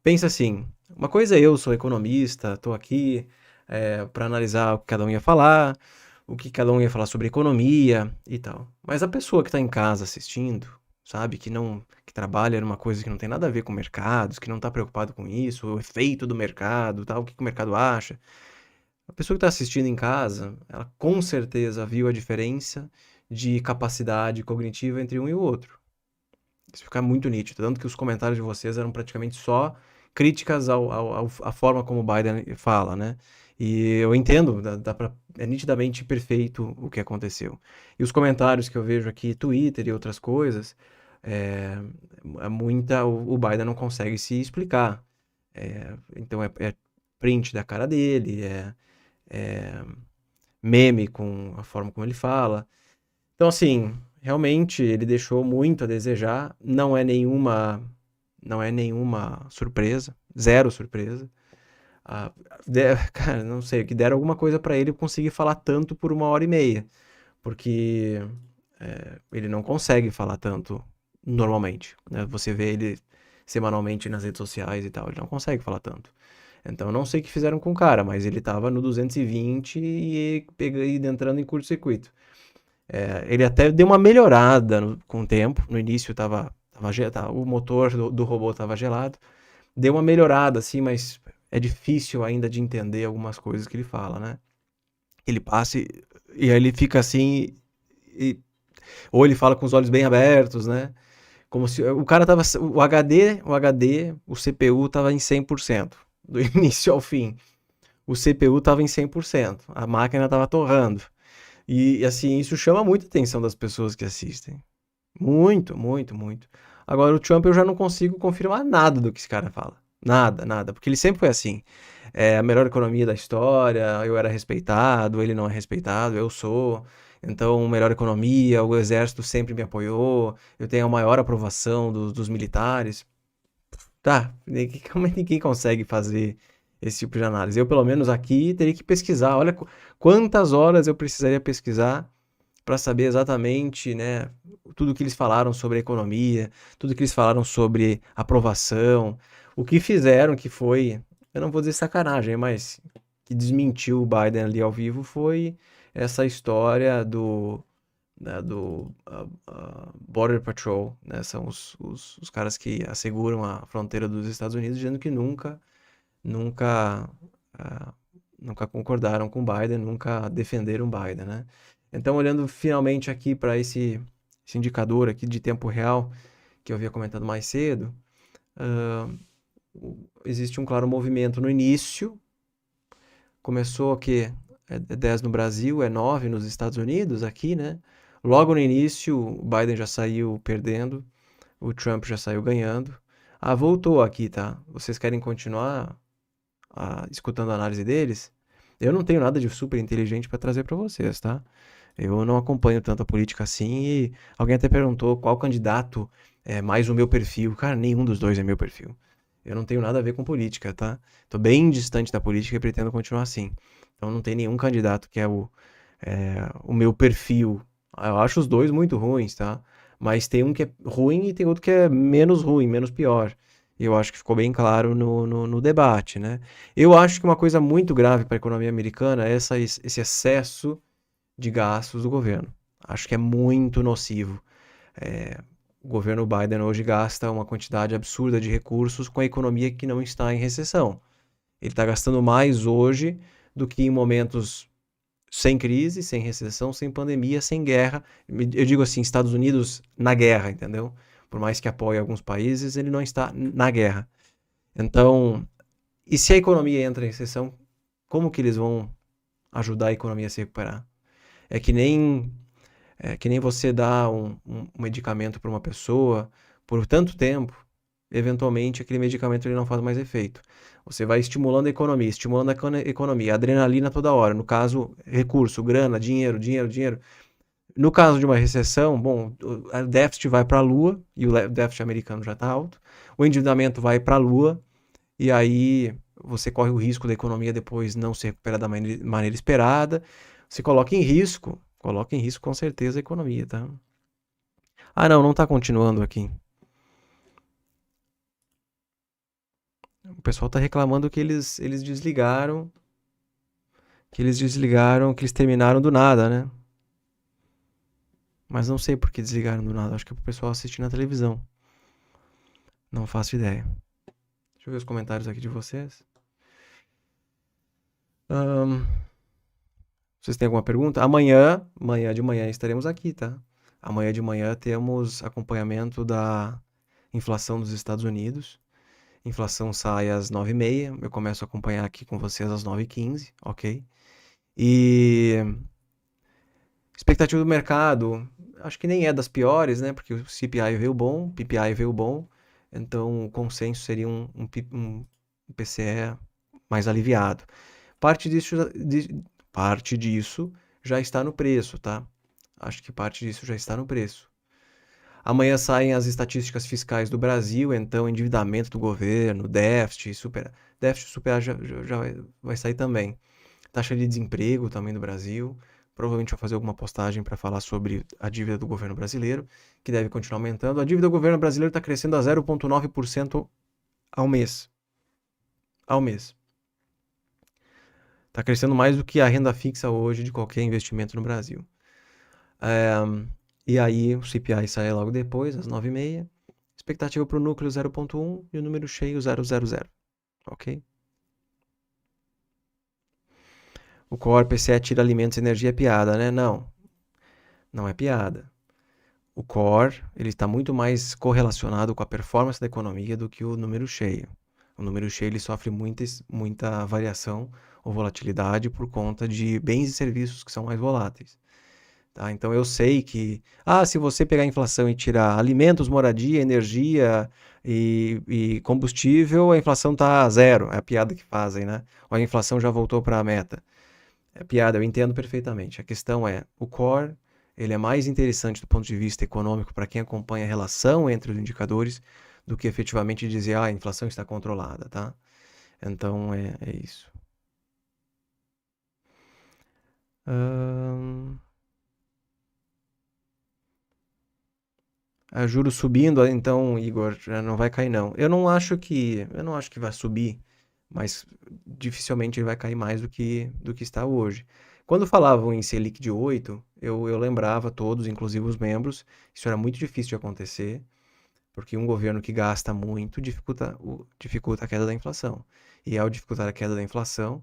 Pensa assim, uma coisa é eu sou economista, estou aqui para analisar o que cada um ia falar, o que cada um ia falar sobre economia e tal. Mas a pessoa que está em casa assistindo, sabe, que trabalha numa coisa que não tem nada a ver com mercados, que não está preocupado com isso, o efeito do mercado, tal, o que o mercado acha. A pessoa que está assistindo em casa, ela com certeza viu a diferença de capacidade cognitiva entre um e o outro. Isso fica muito nítido, tanto que os comentários de vocês eram praticamente só críticas à forma como o Biden fala, né? E eu entendo, é nitidamente perfeito o que aconteceu. E os comentários que eu vejo aqui, Twitter e outras coisas, o Biden não consegue se explicar. Então é print da cara dele, meme com a forma como ele fala. Então, assim, realmente ele deixou muito a desejar, não é nenhuma surpresa, zero surpresa. Cara, não sei, que deram alguma coisa para ele conseguir falar tanto por 1h30, porque ele não consegue falar tanto normalmente, né? Você vê ele semanalmente nas redes sociais e tal, ele não consegue falar tanto. Então, eu não sei o que fizeram com o cara, mas ele tava no 220 e entrando em curto-circuito. Ele até deu uma melhorada com o tempo. No início o motor do robô estava gelado. Deu uma melhorada, assim, mas é difícil ainda de entender algumas coisas que ele fala, né? Ele passa e aí ele fica assim, ou ele fala com os olhos bem abertos, né? Como se o cara tava, o CPU tava em 100%, do início ao fim. O CPU tava em 100%, a máquina tava torrando. E assim, isso chama muita atenção das pessoas que assistem. Muito, muito, muito. Agora, o Trump eu já não consigo confirmar nada do que esse cara fala. Nada, nada. Porque ele sempre foi assim. É a melhor economia da história, eu era respeitado, ele não é respeitado, eu sou. Então, melhor economia, o exército sempre me apoiou, eu tenho a maior aprovação dos militares. Tá, como é que ninguém consegue fazer esse tipo de análise? Eu, pelo menos aqui, teria que pesquisar. Olha quantas horas eu precisaria pesquisar para saber exatamente, né, tudo que eles falaram sobre a economia, tudo que eles falaram sobre aprovação, o que fizeram que foi, eu não vou dizer sacanagem, mas que desmentiu o Biden ali ao vivo foi essa história do Border Patrol, né, são os caras que asseguram a fronteira dos Estados Unidos, dizendo que nunca concordaram com Biden, nunca defenderam Biden, né? Então, olhando finalmente aqui para esse indicador aqui de tempo real que eu havia comentado mais cedo, existe um claro movimento no início. Começou que é 10 no Brasil, é 9 nos Estados Unidos aqui, né? Logo no início, o Biden já saiu perdendo, o Trump já saiu ganhando. Voltou aqui, tá? Vocês querem continuar escutando a análise deles? Eu não tenho nada de super inteligente para trazer para vocês, tá? Eu não acompanho tanto a política assim e alguém até perguntou qual candidato é mais o meu perfil. Cara, nenhum dos dois é meu perfil. Eu não tenho nada a ver com política, tá? Tô bem distante da política e pretendo continuar assim. Então não tem nenhum candidato que é o meu perfil. Eu acho os dois muito ruins, tá? Mas tem um que é ruim e tem outro que é menos ruim, menos pior. E eu acho que ficou bem claro no debate, né? Eu acho que uma coisa muito grave para a economia americana é esse excesso de gastos do governo. Acho que é muito nocivo. O governo Biden hoje gasta uma quantidade absurda de recursos com a economia que não está em recessão. Ele está gastando mais hoje do que em momentos sem crise, sem recessão, sem pandemia, sem guerra. Eu digo assim, Estados Unidos na guerra, entendeu? Por mais que apoie alguns países, ele não está na guerra. Então, e se a economia entra em recessão, como que eles vão ajudar a economia a se recuperar? É que nem você dá um medicamento para uma pessoa por tanto tempo, eventualmente aquele medicamento ele não faz mais efeito. Você vai estimulando a economia, adrenalina toda hora, no caso, recurso, grana, dinheiro. No caso de uma recessão, bom, o déficit vai para a lua, e o déficit americano já está alto, o endividamento vai para a lua, e aí você corre o risco da economia depois não se recuperar da maneira esperada, você coloca em risco com certeza a economia, tá? Ah, não está continuando aqui. O pessoal está reclamando que eles desligaram, que eles terminaram do nada, né? Mas não sei por que desligaram do nada, acho que é pro pessoal assistir na televisão. Não faço ideia. Deixa eu ver os comentários aqui de vocês. Vocês têm alguma pergunta? Amanhã de manhã estaremos aqui, tá? Amanhã de manhã temos acompanhamento da inflação dos Estados Unidos. Inflação sai às 9h30. Eu começo a acompanhar aqui com vocês às 9h15, ok? E expectativa do mercado, acho que nem é das piores, né? Porque o CPI veio bom, o PPI veio bom. Então o consenso seria um PCE mais aliviado. Parte disso já está no preço, tá? Acho que parte disso já está no preço. Amanhã saem as estatísticas fiscais do Brasil, então endividamento do governo, déficit, superar já vai sair também. Taxa de desemprego também do Brasil. Provavelmente vou fazer alguma postagem para falar sobre a dívida do governo brasileiro, que deve continuar aumentando. A dívida do governo brasileiro está crescendo a 0,9% ao mês. Está crescendo mais do que a renda fixa hoje de qualquer investimento no Brasil. E aí o CPI sai logo depois, às 9h30. Expectativa para o núcleo 0,1 e o número cheio 0,00. Ok? O Core PCE tira alimentos e energia é piada, né? Não é piada. O Core, ele está muito mais correlacionado com a performance da economia do que o número cheio. O número cheio ele sofre muita variação ou volatilidade por conta de bens e serviços que são mais voláteis. Tá? Então eu sei que, se você pegar a inflação e tirar alimentos, moradia, energia e combustível, a inflação está zero. É a piada que fazem, né? Ou a inflação já voltou para a meta. É piada, eu entendo perfeitamente. A questão é, o core, ele é mais interessante do ponto de vista econômico para quem acompanha a relação entre os indicadores do que efetivamente dizer, a inflação está controlada, tá? Então, é isso. A juros subindo, então, Igor, já não vai cair não. Eu não acho que vai subir, mas dificilmente ele vai cair mais do que está hoje. Quando falavam em Selic de 8, eu lembrava todos, inclusive os membros, isso era muito difícil de acontecer, porque um governo que gasta muito dificulta a queda da inflação. E ao dificultar a queda da inflação,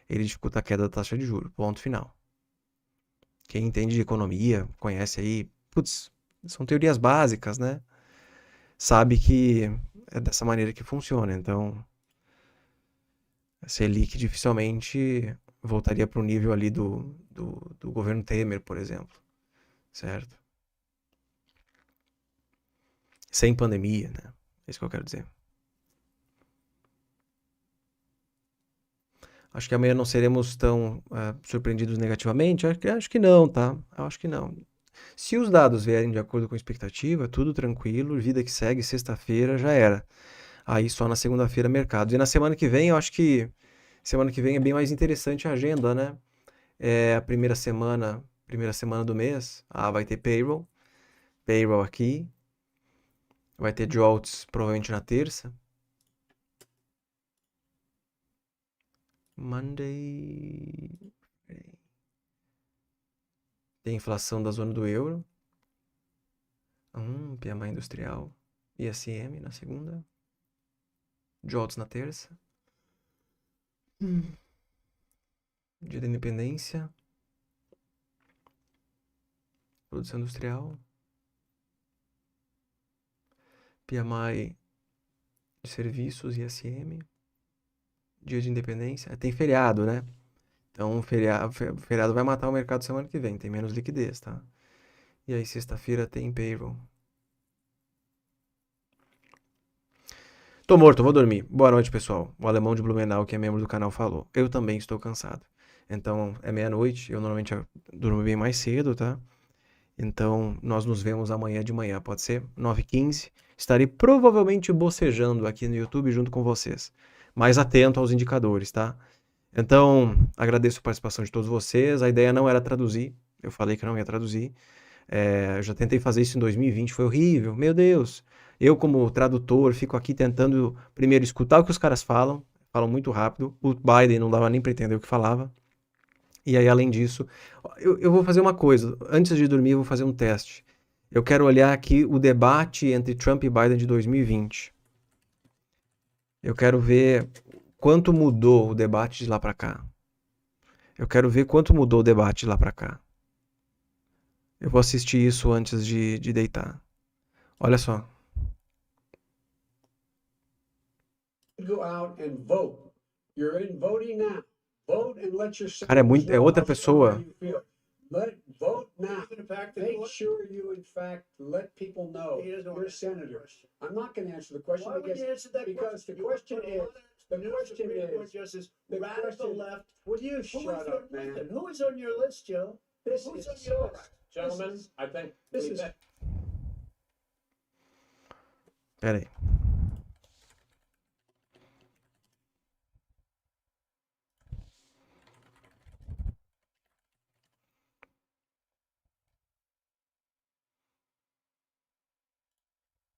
ele dificulta a queda da taxa de juros. Ponto final. Quem entende de economia, conhece aí, são teorias básicas, né? Sabe que é dessa maneira que funciona. Então, a Selic dificilmente voltaria para o nível ali do governo Temer, por exemplo. Certo? Sem pandemia, né? É isso que eu quero dizer. Acho que amanhã não seremos tão surpreendidos negativamente. Acho que não, tá? Acho que não. Se os dados vierem de acordo com a expectativa, tudo tranquilo, vida que segue, sexta-feira já era. Aí só na segunda-feira mercado. E na semana que vem, eu acho que semana que vem é bem mais interessante a agenda, né? É a primeira semana do mês. Vai ter payroll aqui. Vai ter jolts provavelmente na terça. Monday. Tem inflação da zona do euro. PMI industrial. ISM na segunda. Jolts na terça. Dia da independência. Produção industrial. PMI de serviços, ISM. Dia de independência. Tem feriado, né? Então o feriado vai matar o mercado semana que vem. Tem menos liquidez, tá? E aí sexta-feira tem payroll. Tô morto, vou dormir. Boa noite, pessoal. O alemão de Blumenau, que é membro do canal, falou. Eu também estou cansado. Então, é meia-noite. Eu normalmente durmo bem mais cedo, tá? Então, nós nos vemos amanhã de manhã, pode ser? 9h15. Estarei provavelmente bocejando aqui no YouTube junto com vocês. Mais atento aos indicadores, tá? Então, agradeço a participação de todos vocês. A ideia não era traduzir. Eu falei que não ia traduzir. Eu já tentei fazer isso em 2020, foi horrível. Meu Deus! Eu, como tradutor, fico aqui tentando primeiro escutar o que os caras falam muito rápido. O Biden não dava nem para entender o que falava. E aí, além disso, eu vou fazer uma coisa. Antes de dormir, eu vou fazer um teste. Eu quero olhar aqui o debate entre Trump e Biden de 2020. Eu quero ver quanto mudou o debate de lá para cá. Eu quero ver quanto mudou o debate de lá para cá. Eu vou assistir isso antes de deitar. Olha só. Go out and vote. You're in voting now. Vote and let your Cara, é outra pessoa. Vote now. Make sure you, in fact, let people know you're senators. I'm not going to answer the question because the question is radical left. Will you shut up, man? Who is on your list, Joe? This is so. Gentlemen, I think This is. Pera aí.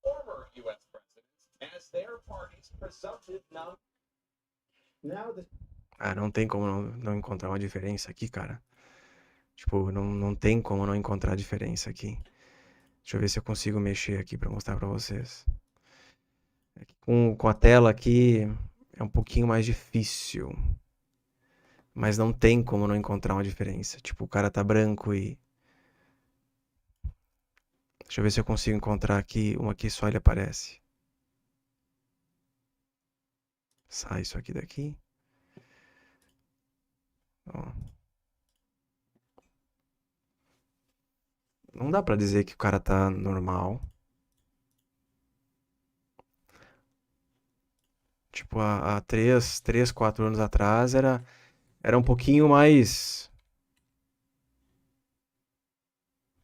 former U.S. presidents as their party's presumptive nominee. Now the Não tem como não encontrar uma diferença aqui, cara. Tipo, não tem como não encontrar diferença aqui. Deixa eu ver se eu consigo mexer aqui pra mostrar pra vocês. Com a tela aqui é um pouquinho mais difícil. Mas não tem como não encontrar uma diferença. Tipo, o cara tá branco e... Deixa eu ver se eu consigo encontrar aqui. Uma aqui só ele aparece. Sai isso aqui daqui. Ó. Não dá pra dizer que o cara tá normal. Tipo, há 3, 4 anos atrás era um pouquinho mais...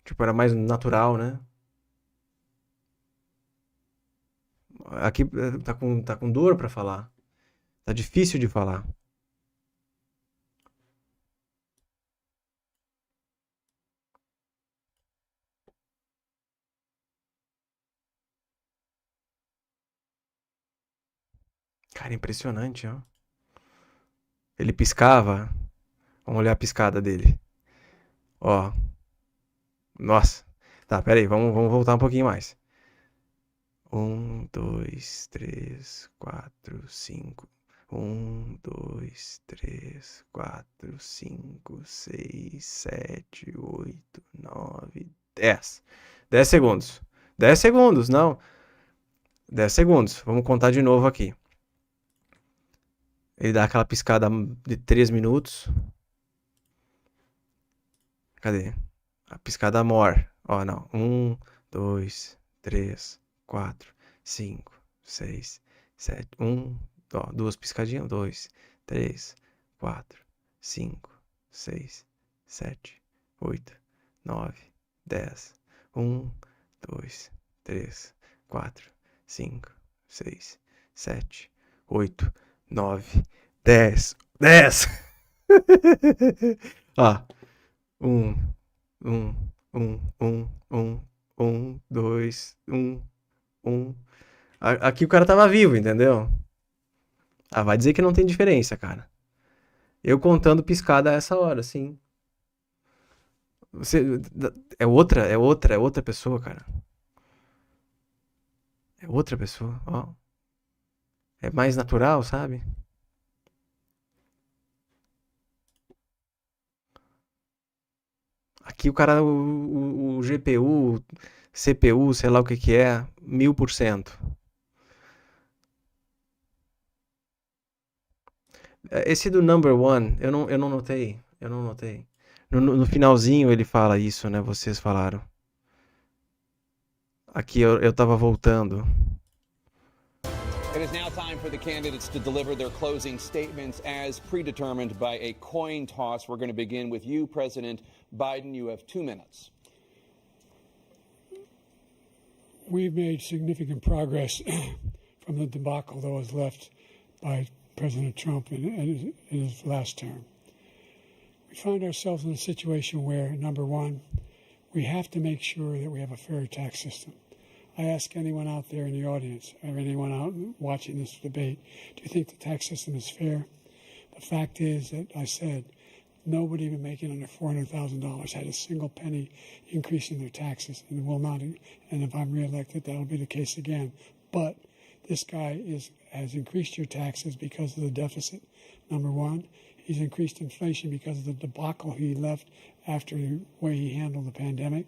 Tipo, era mais natural, né? Aqui tá com dor pra falar. Tá difícil de falar. Cara, impressionante, ó. Ele piscava. Vamos olhar a piscada dele. Ó. Nossa. Tá, pera aí. Vamos voltar um pouquinho mais. 1, 2, 3, 4, 5. 1, 2, 3, 4, 5, 6, 7, 8, 9, 10. 10 segundos. 10 segundos, não. 10 segundos. Vamos contar de novo aqui. Ele dá aquela piscada de 3 minutos. Cadê? A piscada more. Ó, não. 1, 2, 3, 4, 5, 6, 7. 1, ó, 2 piscadinhas. 2, 3, 4, 5, 6, 7, 8, 9, 10. 1, 2, 3, 4, 5, 6, 7, 8, 9, 10. 10! Ó. 1, 2, 1. Aqui o cara tava vivo, entendeu? Vai dizer que não tem diferença, cara. Eu contando piscada a essa hora, sim. Você é outra pessoa, cara. É outra pessoa, ó. É mais natural, sabe? Aqui o cara, o GPU, CPU, sei lá o que é, 1000%. Esse do number one, eu não notei. No finalzinho ele fala isso, né? Vocês falaram. Aqui eu tava voltando. It is now time for the candidates to deliver their closing statements as predetermined by a coin toss. We're going to begin with you, President Biden. You have 2 minutes. we've made significant progress from the debacle that was left by President Trump in his last term. We find ourselves in a situation where, number one, we have to make sure that we have a fair tax system. I ask anyone out there in the audience or anyone out watching this debate, do you think the tax system is fair? The fact is that I said nobody even making under $400,000 had a single penny increasing their taxes and will not. And if I'm reelected, that'll be the case again. But this guy has increased your taxes because of the deficit, number one. He's increased inflation because of the debacle he left after the way he handled the pandemic.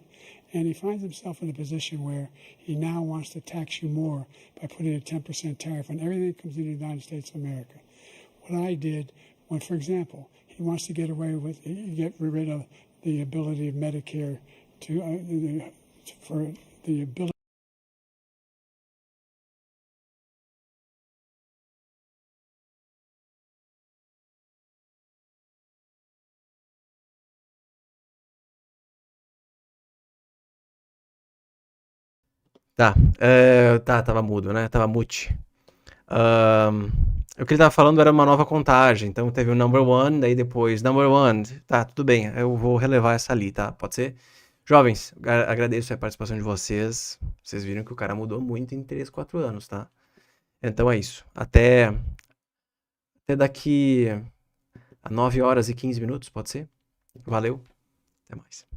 And he finds himself in a position where he now wants to tax you more by putting a 10% tariff on everything that comes into the United States of America. What I did, when, for example, he wants to get rid of the ability of Medicare for the ability. Tava mudo, né? Tava mute. O que ele tava falando era uma nova contagem. Então teve o number one, daí depois number one. Tá, tudo bem. Eu vou relevar essa ali, tá? Pode ser? Jovens, agradeço a participação de vocês. Vocês viram que o cara mudou muito em 3, 4 anos, tá? Então é isso. Até daqui a 9 horas e 15 minutos, pode ser? Valeu. Até mais.